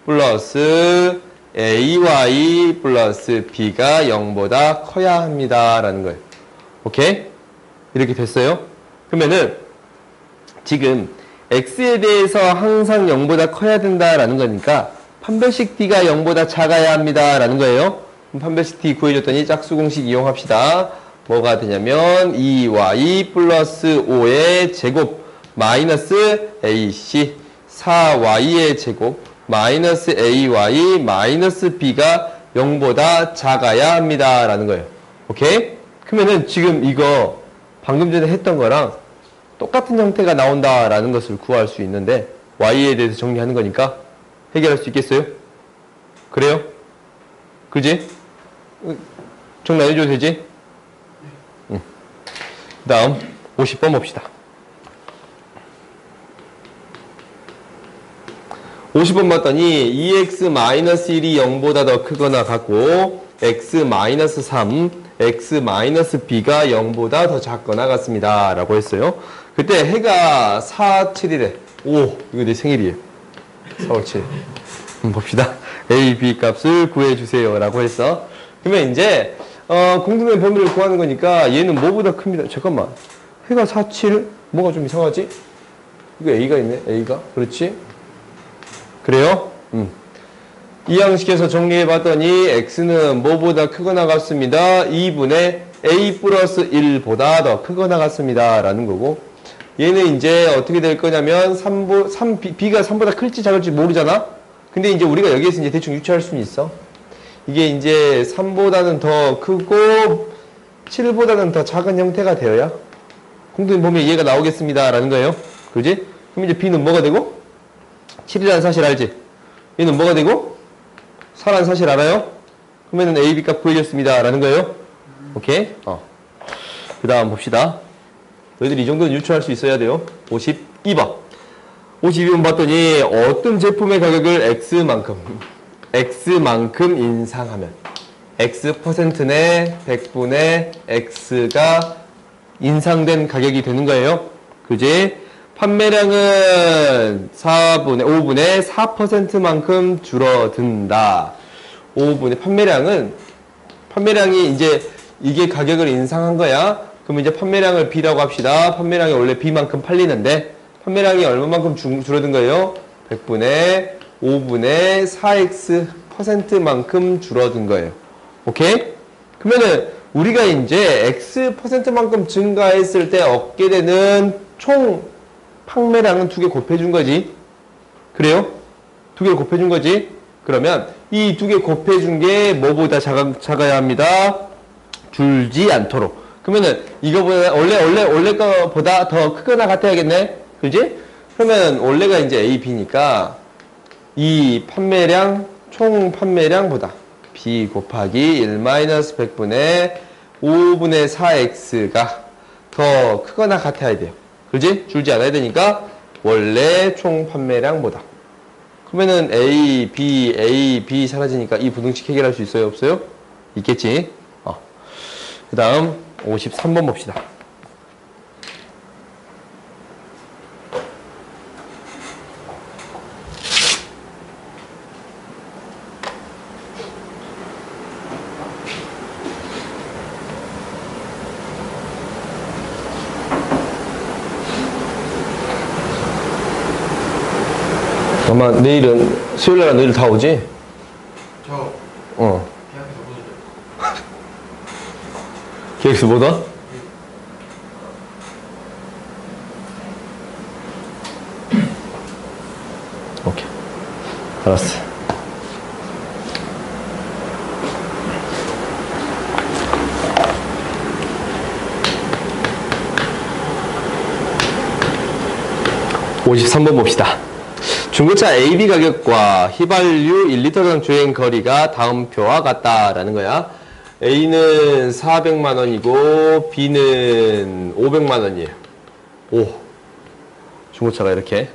플러스 ay 플러스 b가 0보다 커야 합니다 라는 거예요. 오케이? 이렇게 됐어요. 그러면은 지금 x에 대해서 항상 0보다 커야 된다라는 거니까 판별식 d가 0보다 작아야 합니다 라는 거예요. 판별식 d 구해줬더니 짝수공식 이용합시다. 뭐가 되냐면 2y 플러스 5의 제곱 마이너스 ac 4y의 제곱 마이너스 ay 마이너스 b가 0보다 작아야 합니다 라는 거예요. 오케이? 그러면은 지금 이거 방금 전에 했던 거랑 똑같은 형태가 나온다라는 것을 구할 수 있는데 y에 대해서 정리하는 거니까 해결할 수 있겠어요? 그래요? 그지? 정리 안 해줘도 되지? 응. 그 다음 50번 봅시다. 50번 봤더니 2x-1이 0보다 더 크거나 같고 x-3, x-b가 0보다 더 작거나 같습니다 라고 했어요. 그때 해가 4, 7일에 오 이거 내 생일이에요. 4월 7일 봅시다. a, b 값을 구해주세요 라고 했어. 그러면 이제 공통된 범위를 구하는 거니까 얘는 뭐보다 큽니다. 잠깐만 해가 4, 7 뭐가 좀 이상하지? 이거 a가 있네. a가 그렇지? 그래요? 이 양식에서 정리해봤더니 x는 뭐보다 크거나 같습니다. 2분의 a 플러스 1보다 더 크거나 같습니다. 라는 거고, 얘는 이제 어떻게 될 거냐면 b가 3보다 클지 작을지 모르잖아? 근데 이제 우리가 여기에서 이제 대충 유추할 수는 있어. 이게 이제 3보다는 더 크고 7보다는 더 작은 형태가 되어야 공통인 범위에 얘가 나오겠습니다. 라는 거예요. 그지? 그럼 이제 b는 뭐가 되고? 7이라는 사실 알지? 얘는 뭐가 되고? 4라는 사실 알아요? 그러면은 a, b 값 구해졌습니다. 라는 거예요. 오케이? 그 다음 봅시다. 너희들이 이 정도는 유추할 수 있어야 돼요. 52번. 52번 봤더니 어떤 제품의 가격을 X만큼 인상하면 X%내 100분의 X가 인상된 가격이 되는 거예요. 그지? 판매량은 5분의 4%만큼 줄어든다. 5분의 판매량이 이제 이게 가격을 인상한 거야. 그럼 이제 판매량을 B라고 합시다. 판매량이 원래 B만큼 팔리는데 판매량이 얼마만큼 줄어든 거예요? 100분의 5분의 4X%만큼 줄어든 거예요. 오케이? 그러면은 우리가 이제 X%만큼 증가했을 때 얻게 되는 총 판매량은 2개 곱해준 거지. 그래요? 2개 곱해준 거지. 그러면 이 2개 곱해준 게 뭐보다 작아야 합니다. 줄지 않도록. 그러면은 이거보다 원래 거보다 더 크거나 같아야겠네. 그지? 그러면 원래가 이제 A, B니까 이 총 판매량보다 B 곱하기 1-100분의 5분의 4X가 더 크거나 같아야 돼요. 그지? 줄지 않아야 되니까 원래 총 판매량보다. 그러면은 A, B 사라지니까 이 부등식 해결할 수 있어요? 없어요? 있겠지? 그 다음 53번 봅시다. 아마 내일은 수요일날 너희들 다 오지? 저 어. 대학에서 보여줘. 계획서 못 와? 오케이. 알았어. (53번) 봅시다. 중고차 AB 가격과 휘발유 1리터당 주행 거리가 다음 표와 같다라는 거야. A는 400만 원이고 B는 500만 원이에요. 중고차가 이렇게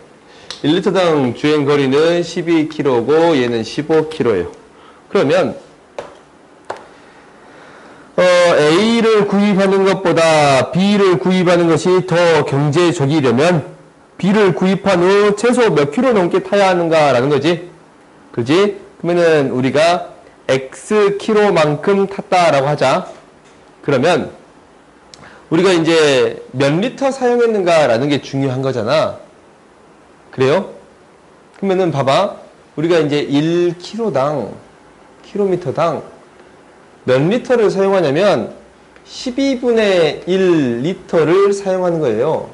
1리터당 주행 거리는 12km고 얘는 15km예요. 그러면 A를 구입하는 것보다 B를 구입하는 것이 더 경제적이려면 B를 구입한 후 최소 몇 킬로 넘게 타야 하는가라는 거지. 그지? 그러면은 우리가 X 킬로만큼 탔다라고 하자. 그러면 우리가 이제 몇 리터 사용했는가라는 게 중요한 거잖아. 그래요? 그러면은 봐봐. 우리가 이제 1km당 몇 리터를 사용하냐면 12분의 1리터를 사용하는 거예요.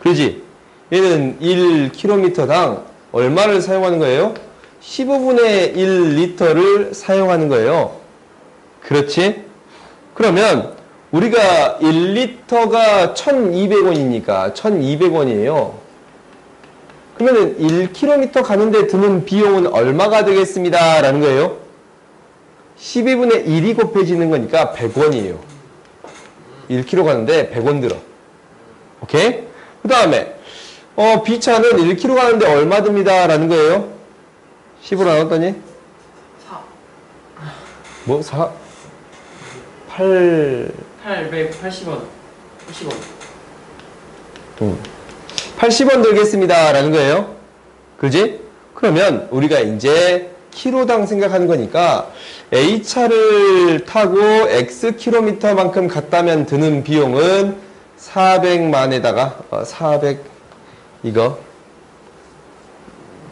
그러지? 얘는 1km당 얼마를 사용하는 거예요? 15분의 1리터를 사용하는 거예요. 그렇지? 그러면 우리가 1리터가 1200원이니까 1200원이에요. 그러면 1km 가는데 드는 비용은 얼마가 되겠습니다. 라는 거예요. 12분의 1이 곱해지는 거니까 100원이에요. 1km 가는데 100원 들어. 오케이? 그 다음에 B차는 1km 가는데 얼마 듭니다. 라는 거예요. 10으로 나눴더니 4. 뭐? 880원. 80원. 80원 들겠습니다. 라는 거예요. 그지? 그러면 우리가 이제 키로당 생각하는 거니까 A차를 타고 X킬로미터만큼 갔다면 드는 비용은 400만에다가 400 이거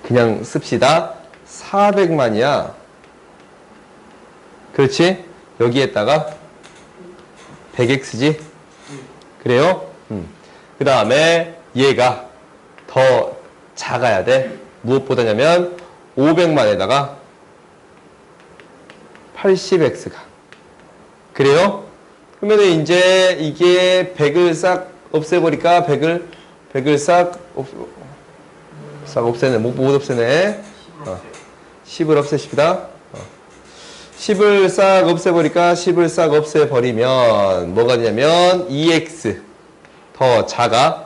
그냥 씁시다. 400만이야. 그렇지? 여기에다가 100x지? 그래요? 그 다음에 얘가 더 작아야 돼. 무엇보다냐면 500만에다가 80x가. 그래요? 그러면 이제 이게 100을 싹 없애버릴까? 100을 싹 없애네. 못 없애네. 10을 없애십니다. 10을 싹 없애버릴까? 10을 싹 없애버리면 뭐가 되냐면 2x 더 작아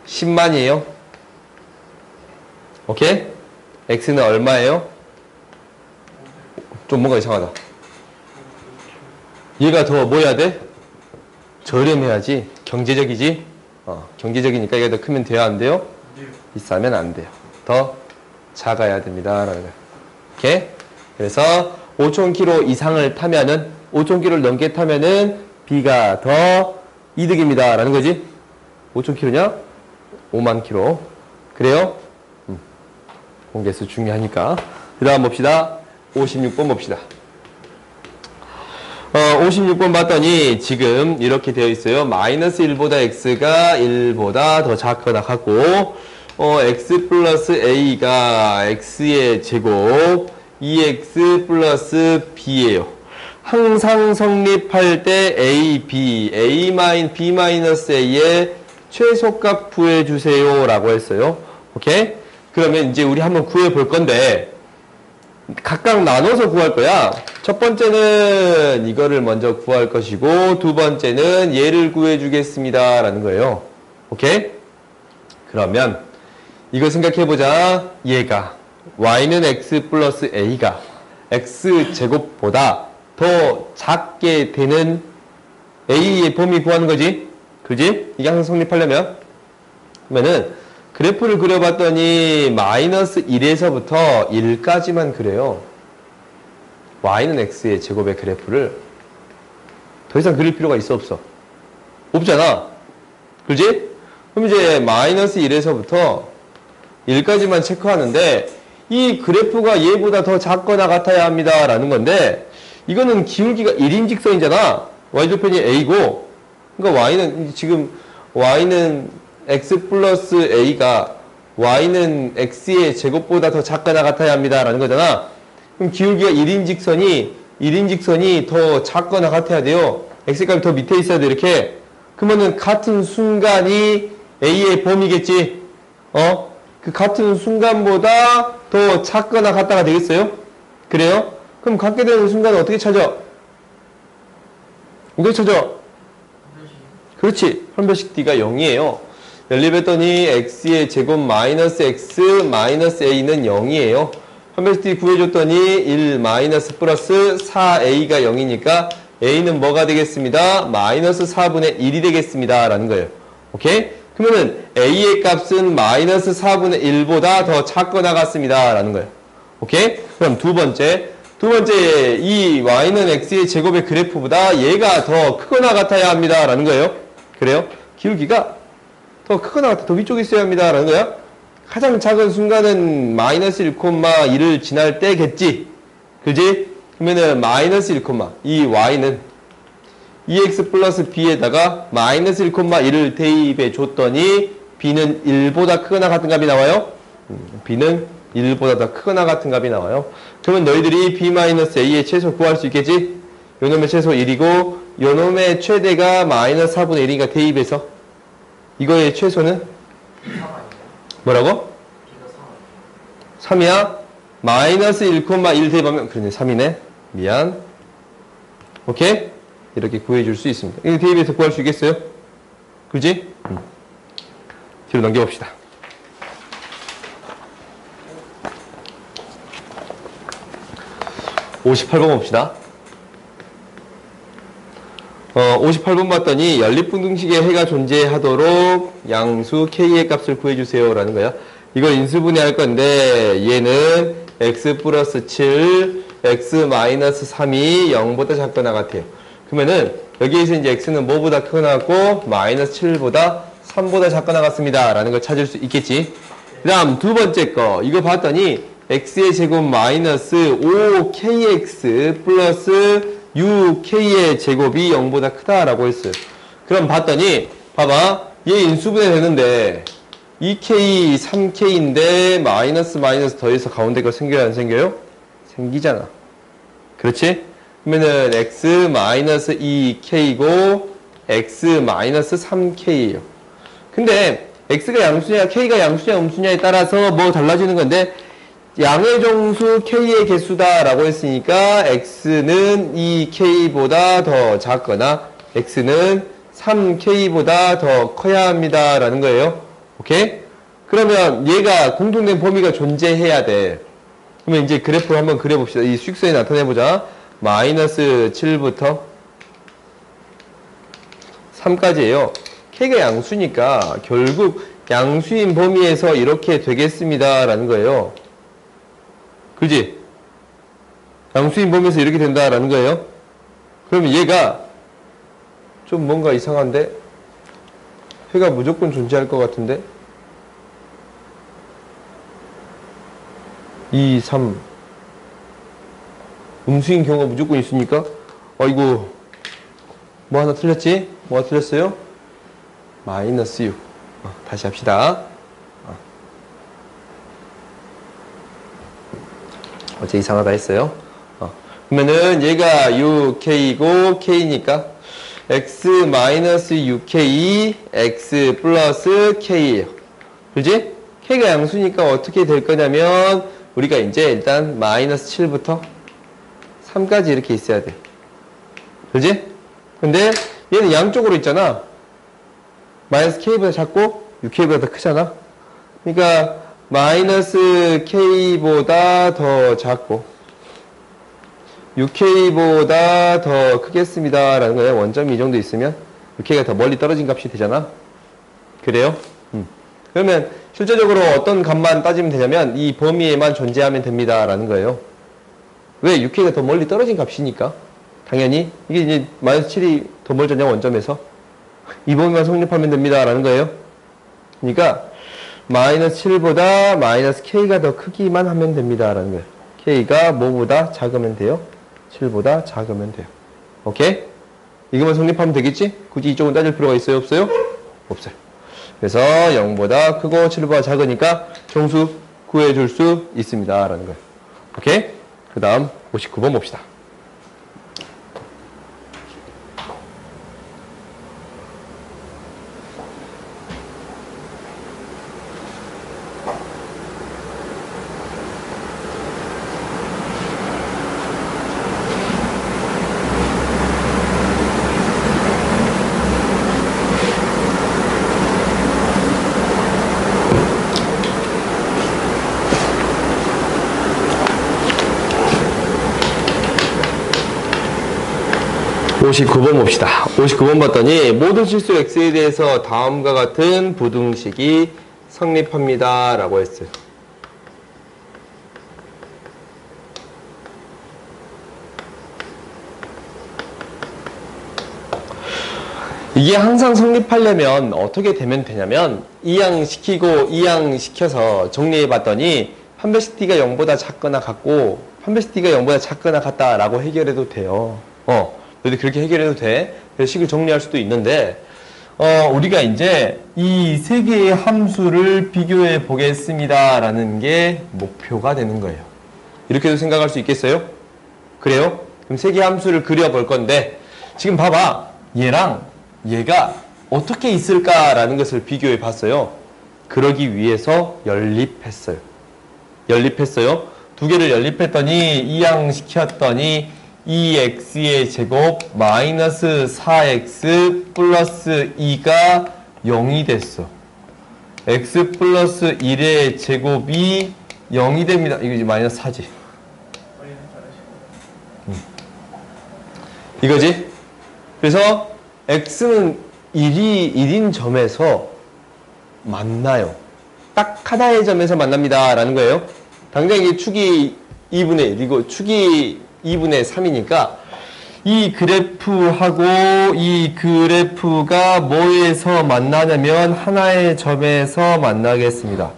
10만이에요. 오케이? x는 얼마예요? 좀 뭔가 이상하다. 얘가 더 뭐 해야 돼? 저렴해야지. 경제적이지? 경제적이니까 얘가 더 크면 돼야 안 돼요? 비싸면 안 돼요. 더 작아야 됩니다. 라는 거예요. 오케이? 그래서 5,000km 이상을 타면은 5,000km를 넘게 타면은 B가 더 이득입니다. 라는 거지. 5,000km냐? 5만 km. 그래요? 공개수 중요하니까. 그 다음 봅시다. 56번 봅시다. 56번 봤더니 지금 이렇게 되어 있어요. 마이너스 1보다 x가 1보다 더 작거나 같고 x 플러스 a가 x의 제곱 2x 플러스 b예요. 항상 성립할 때 a, b, b 마이너스 a의 최소값 구해주세요 라고 했어요. 오케이? 그러면 이제 우리 한번 구해볼 건데 각각 나눠서 구할 거야. 첫 번째는 이거를 먼저 구할 것이고 두 번째는 얘를 구해주겠습니다 라는 거예요. 오케이? 그러면 이거 생각해보자. 얘가 y는 x 플러스 a가 x제곱보다 더 작게 되는 a의 범위 구하는 거지. 그지? 이게 항상 성립하려면 그러면은 그래프를 그려봤더니 마이너스 1에서부터 1까지만 그래요. y는 x의 제곱의 그래프를 더 이상 그릴 필요가 있어 없어? 없잖아. 그지? 그럼 이제 마이너스 1에서부터 1까지만 체크하는데 이 그래프가 얘보다 더 작거나 같아야 합니다 라는 건데 이거는 기울기가 1인직선이잖아. y좌표는 a고 그러니까 y는 지금 y는 x 플러스 a가 y는 x의 제곱보다 더 작거나 같아야 합니다 라는 거잖아. 그럼 기울기가 1인직선이 더 작거나 같아야 돼요. x값이 더 밑에 있어야 돼. 이렇게. 그러면은 같은 순간이 a의 범위겠지. 그 같은 순간보다 더 작거나 같다가 되겠어요? 그래요? 그럼 같게 되는 순간은 어떻게 찾아? 어떻게 찾아? 그렇지. 판별식 D가 0이에요. 연립했더니 x의 제곱 마이너스 x 마이너스 a는 0이에요. 판별식 D 구해줬더니 1 마이너스 플러스 4a가 0이니까 a는 뭐가 되겠습니다? 마이너스 4분의 1이 되겠습니다. 라는 거예요. 오케이? 그러면은 a의 값은 마이너스 4분의 1보다 더 작거나 같습니다. 라는 거예요. 오케이? 그럼 두 번째 이 y는 x의 제곱의 그래프보다 얘가 더 크거나 같아야 합니다. 라는 거예요. 그래요? 기울기가 더 크거나 같아. 더 위쪽에 있어야 합니다. 라는 거야. 가장 작은 순간은 마이너스 1,1을 지날 때겠지. 그지? 그러면은 마이너스 1, 이 y는 2x 플러스 b에다가 마이너스 1,1을 대입해 줬더니 b는 1보다 크거나 같은 값이 나와요. b는 1보다 더 크거나 같은 값이 나와요. 그러면 너희들이 b 마이너스 a의 최소 구할 수 있겠지? 요놈의 최소 1이고 요놈의 최대가 마이너스 4분의 1이니까 대입해서 이거의 최소는 뭐라고? 3이야? 마이너스 1,1 대입하면 그러네 3이네. 미안. 오케이? 이렇게 구해줄 수 있습니다. 이거 대입해서 구할 수 있겠어요? 그지? 뒤로 넘겨봅시다. (58번) 봅시다. 58번 봤더니 연립분등식에 해가 존재하도록 양수 k의 값을 구해주세요 라는 거야. 이걸 인수분해할 건데 얘는 x 플러스 7 x 마이너스 3이 0보다 작거나 같아요. 그러면은 여기에서 이제 x는 뭐보다 크거나 같고 마이너스 7보다 3보다 작거나 같습니다 라는 걸 찾을 수 있겠지. 그 다음 두 번째 거 이거 봤더니 x의 제곱 마이너스 5kx 플러스 6k의 제곱이 0보다 크다라고 했어요. 그럼 봤더니 봐봐 얘 인수분해 되는데 2k 3k인데 마이너스 더해서 가운데 거 생겨요 안 생겨요? 생기잖아. 그렇지? 그러면은 x 마이너스 2k고 x 마이너스 3k예요. 근데 x가 양수냐 k가 양수냐 음수냐에 따라서 뭐 달라지는 건데 양의 종수 k의 개수다 라고 했으니까 x는 2k보다 더 작거나 x는 3k보다 더 커야 합니다 라는 거예요. 오케이? 그러면 얘가 공통된 범위가 존재해야 돼. 그러면 이제 그래프를 한번 그려봅시다. 이 수직선에 나타내보자. 마이너스 7부터 3까지예요. k가 양수니까 결국 양수인 범위에서 이렇게 되겠습니다 라는 거예요. 그지? 양수인 범위에서 이렇게 된다라는 거예요. 그러면 얘가 좀 뭔가 이상한데? 해가 무조건 존재할 것 같은데? 2, 3 음수인 경우가 무조건 있으니까 아이고 뭐 하나 틀렸지? 뭐가 틀렸어요? 마이너스 6 다시 합시다. 어제 이상하다 했어요. 그러면은 얘가 6k이고 k니까 x 마이너스 6k x 플러스 k예요. 그지? k가 양수니까 어떻게 될 거냐면 우리가 이제 일단 마이너스 7부터 3까지 이렇게 있어야 돼. 그지? 근데 얘는 양쪽으로 있잖아. 마이너스 k보다 작고 6k보다 더 크잖아. 그러니까 마이너스 k보다 더 작고 6k보다 더 크겠습니다 라는 거예요. 원점이 이 정도 있으면 6k가 더 멀리 떨어진 값이 되잖아. 그래요? 그러면 실제적으로 어떤 값만 따지면 되냐면 이 범위에만 존재하면 됩니다 라는 거예요. 왜? 6k가 더 멀리 떨어진 값이니까. 당연히 이게 이제 마이너스 7이 더 멀잖냐 원점에서. 이 범위만 성립하면 됩니다 라는 거예요. 그러니까 마이너스 7보다 마이너스 k가 더 크기만 하면 됩니다 라는 거예요. k가 뭐보다 작으면 돼요? 7보다 작으면 돼요. 오케이? 이것만 성립하면 되겠지? 굳이 이쪽은 따질 필요가 있어요? 없어요? 없어요. 그래서 0보다 크고 7보다 작으니까 정수 구해줄 수 있습니다 라는 거예요. 오케이? 그 다음 59번 봅시다. (59번) 봅시다. 59번 봤더니 모든 실수 x에 대해서 다음과 같은 부등식이 성립합니다 라고 했어요. 이게 항상 성립하려면 어떻게 되면 되냐면 이항시키고 이항시켜서 정리해 봤더니 판별식 t가 0보다 작거나 같고 판별식 t가 0보다 작거나 같다 라고 해결해도 돼요. 너희들 그렇게 해결해도 돼. 그래서 식을 정리할 수도 있는데 우리가 이제 이 세 개의 함수를 비교해 보겠습니다 라는 게 목표가 되는 거예요. 이렇게도 생각할 수 있겠어요? 그래요? 그럼 세 개의 함수를 그려볼 건데 지금 봐봐. 얘랑 얘가 어떻게 있을까라는 것을 비교해 봤어요. 그러기 위해서 연립했어요. 두 개를 연립했더니 이항시켰더니 2x의 제곱 마이너스 4x 플러스 2가 0이 됐어. x 플러스 1의 제곱이 0이 됩니다. 이거 이제 마이너스 4지. 이거지? 그래서 x는 1인 점에서 만나요. 딱 하나의 점에서 만납니다 라는 거예요. 당장 이게 축이 2분의 1이고 축이 2분의 3이니까 이 그래프하고 이 그래프가 뭐에서 만나냐면 하나의 점에서 만나겠습니다.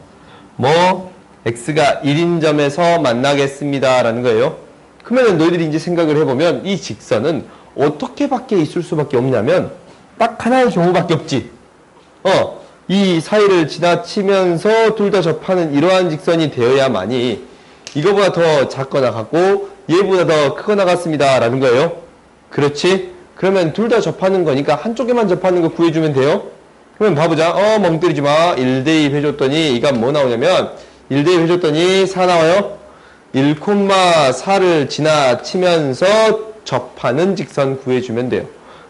뭐 x가 1인 점에서 만나겠습니다 라는 거예요. 그러면 너희들이 이제 생각을 해보면 이 직선은 어떻게 밖에 있을 수밖에 없냐면 딱 하나의 경우밖에 없지. 이 사이를 지나치면서 둘 다 접하는 이러한 직선이 되어야만이 이거보다 더 작거나 같고 얘보다 더 크거나 같습니다 라는 거예요. 그렇지? 그러면 둘 다 접하는 거니까 한쪽에만 접하는 거 구해주면 돼요. 그러면 봐보자. 멍 때리지 마. 1대2 해줬더니 이가 뭐 나오냐면 1대2 해줬더니 4 나와요. 1,4를 지나치면서 접하는 직선 구해주면 돼요.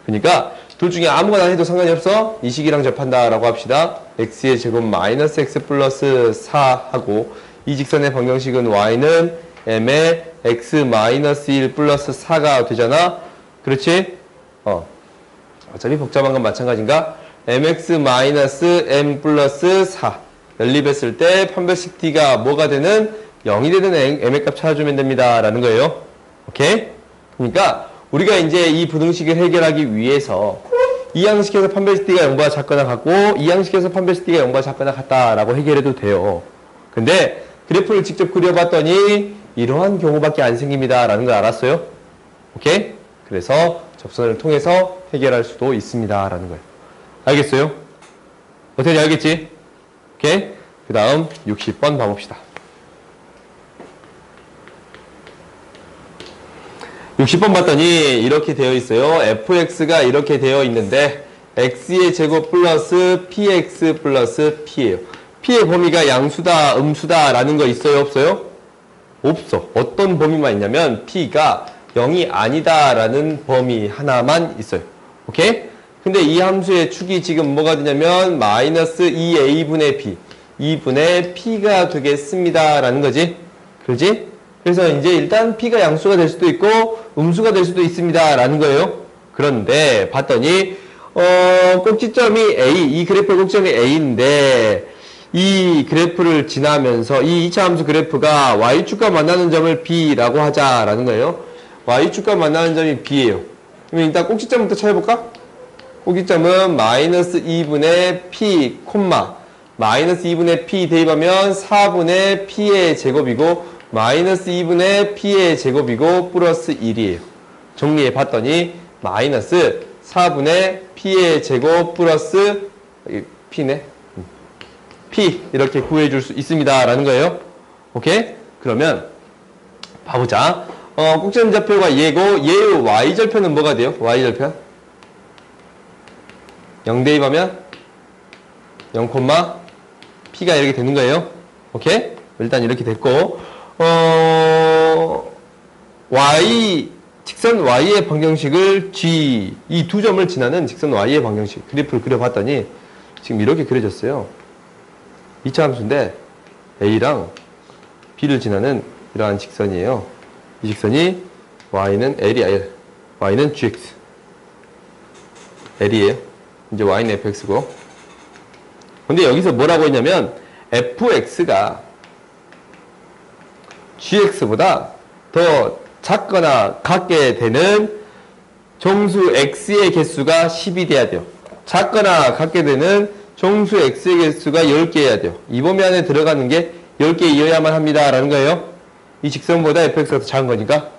그러니까 둘 중에 아무거나 해도 상관이 없어. 이 식이랑 접한다 라고 합시다. x의 제곱 마이너스 x 플러스 4 하고 이 직선의 방정식은 y는 m의 x 마이너스 1 플러스 4가 되잖아. 그렇지? 어차피 복잡한 건 마찬가지인가? mx 마이너스 m 플러스 4 연립했을 때 판별식 t가 뭐가 되는 0이 되는 m의 값 찾아주면 됩니다 라는 거예요. 오케이? 그러니까 우리가 이제 이 부등식을 해결하기 위해서 이 양식에서 판별식 t가 0보다 작거나 같고 이 양식에서 판별식 t가 0보다 작거나 같다라고 해결해도 돼요. 근데 그래프를 직접 그려봤더니 이러한 경우밖에 안 생깁니다 라는 걸 알았어요. 오케이? 그래서 접선을 통해서 해결할 수도 있습니다 라는 거예요. 알겠어요? 어떻게 알겠지? 오케이? 그 다음 60번 봐봅시다. 60번 봤더니 이렇게 되어 있어요. fx가 이렇게 되어 있는데 x의 제곱 플러스 px 플러스 p예요. p의 범위가 양수다, 음수다 라는 거 있어요? 없어요? 없어. 어떤 범위만 있냐면 p가 0이 아니다 라는 범위 하나만 있어요. 오케이? 근데 이 함수의 축이 지금 뭐가 되냐면 마이너스 2a분의 p 2분의 p가 되겠습니다 라는 거지. 그렇지? 그래서 이제 일단 p가 양수가 될 수도 있고 음수가 될 수도 있습니다 라는 거예요. 그런데 봤더니 꼭지점이 A, 이 그래프의 꼭지점이 A인데 이 그래프를 지나면서 이 2차 함수 그래프가 y축과 만나는 점을 B라고 하자라는 거예요. y축과 만나는 점이 B예요. 그럼 일단 꼭지점부터 찾아볼까? 꼭지점은 마이너스 2분의 P, 마이너스 2분의 P 대입하면 4분의 P의 제곱이고 마이너스 2분의 P의 제곱이고 플러스 1이에요. 정리해 봤더니 마이너스 4분의 P의 제곱 플러스 P네. P 이렇게 구해줄 수 있습니다 라는 거예요. 오케이? 그러면 봐보자. 꼭지점 좌표가 얘고 얘의 y절편은 뭐가 돼요? y절편 0 대입하면 0, P가 이렇게 되는 거예요. 오케이? 일단 이렇게 됐고 직선 y의 방정식을 g 이 두 점을 지나는 직선 y의 방정식 그래프를 그려봤더니 지금 이렇게 그려졌어요. 2차 함수인데 a랑 b를 지나는 이러한 직선이에요. 이 직선이 y는 l이 L, y는 gx l이에요. 이제 y는 fx고 근데 여기서 뭐라고 했냐면 fx가 gx보다 더 작거나 같게 되는 정수 x의 개수가 10이 돼야 돼요. 작거나 같게 되는 정수 x의 개수가 10개여야 돼요. 이 범위 안에 들어가는 게 10개이어야만 합니다 라는 거예요. 이 직선보다 fx가 더 작은 거니까.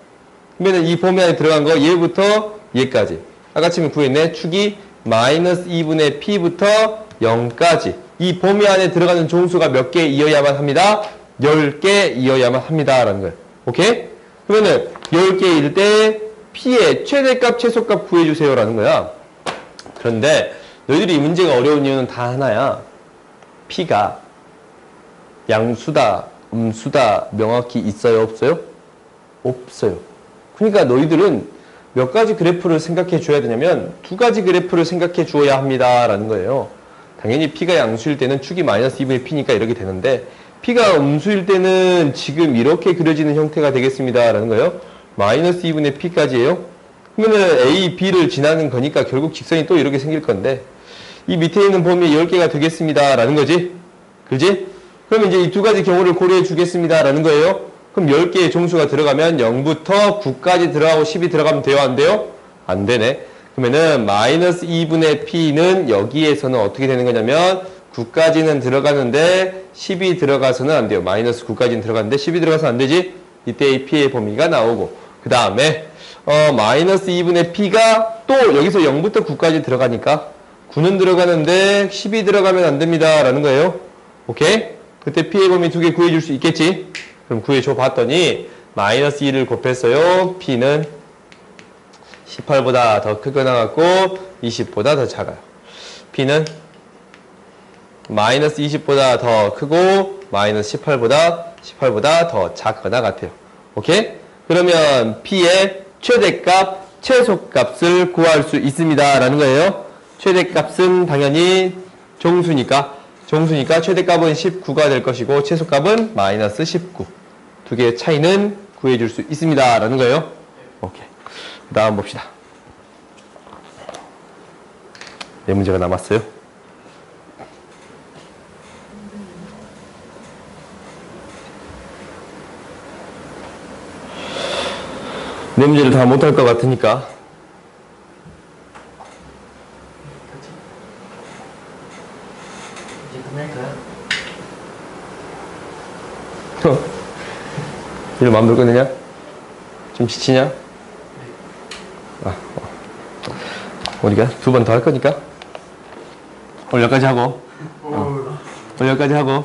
그러면 이 범위 안에 들어간 거 얘부터 얘까지 아까 지금 구했네. 축이 마이너스 2분의 p부터 0까지 이 범위 안에 들어가는 정수가 몇 개이어야만 합니다. 10개이어야만 합니다 라는 거예요. 오케이? 그러면은 10개일 때 p의 최대값 최소값 구해주세요 라는 거야. 그런데 너희들이 이 문제가 어려운 이유는 다 하나야. p가 양수다 음수다 명확히 있어요 없어요? 없어요. 그러니까 너희들은 몇 가지 그래프를 생각해 줘야 되냐면 두 가지 그래프를 생각해 주어야 합니다 라는 거예요. 당연히 p가 양수일 때는 축이 마이너스 2분의 p니까 이렇게 되는데 p가 음수일 때는 지금 이렇게 그려지는 형태가 되겠습니다 라는 거예요. 마이너스 2분의 p까지예요. 그러면 a, b를 지나는 거니까 결국 직선이 또 이렇게 생길 건데 이 밑에 있는 범위 10개가 되겠습니다 라는 거지. 그지? 그러면 이제 이 두 가지 경우를 고려해 주겠습니다 라는 거예요. 그럼 10개의 정수가 들어가면 0부터 9까지 들어가고 10이 들어가면 돼요 안 돼요? 안 되네. 그러면은 마이너스 2분의 p는 여기에서는 어떻게 되는 거냐면 9까지는 들어가는데 10이 들어가서는 안 돼요. 마이너스 9까지는 들어가는데 10이 들어가서 안 되지? 이때의 p의 범위가 나오고 그 다음에 마이너스 2분의 p가 또 여기서 0부터 9까지 들어가니까 9는 들어가는데 10이 들어가면 안 됩니다 라는 거예요. 오케이? 그때 p의 범위 두 개 구해줄 수 있겠지? 그럼 구해줘 봤더니 마이너스 2를 곱했어요. p는 18보다 더 크거나 같고 20보다 더 작아요. p는 마이너스 20보다 더 크고 마이너스 18보다 더 작거나 같아요. 오케이? 그러면 p의 최대값, 최소값을 구할 수 있습니다 라는 거예요. 최대값은 당연히 정수니까 최대값은 19가 될 것이고 최소값은 마이너스 19. 두 개의 차이는 구해줄 수 있습니다 라는 거예요. 오케이. 그 다음 봅시다. 네 문제가 남았어요. 네 문제를 다 못할 것 같으니까 이제 끝낼까요? 이를 마음대로 끝내냐? 좀 지치냐? 우리가 두 번 더 할 거니까 오늘 여기까지 하고 오늘 여기까지 하고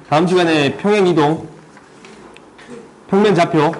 다음 시간에 평행 이동 평면 좌표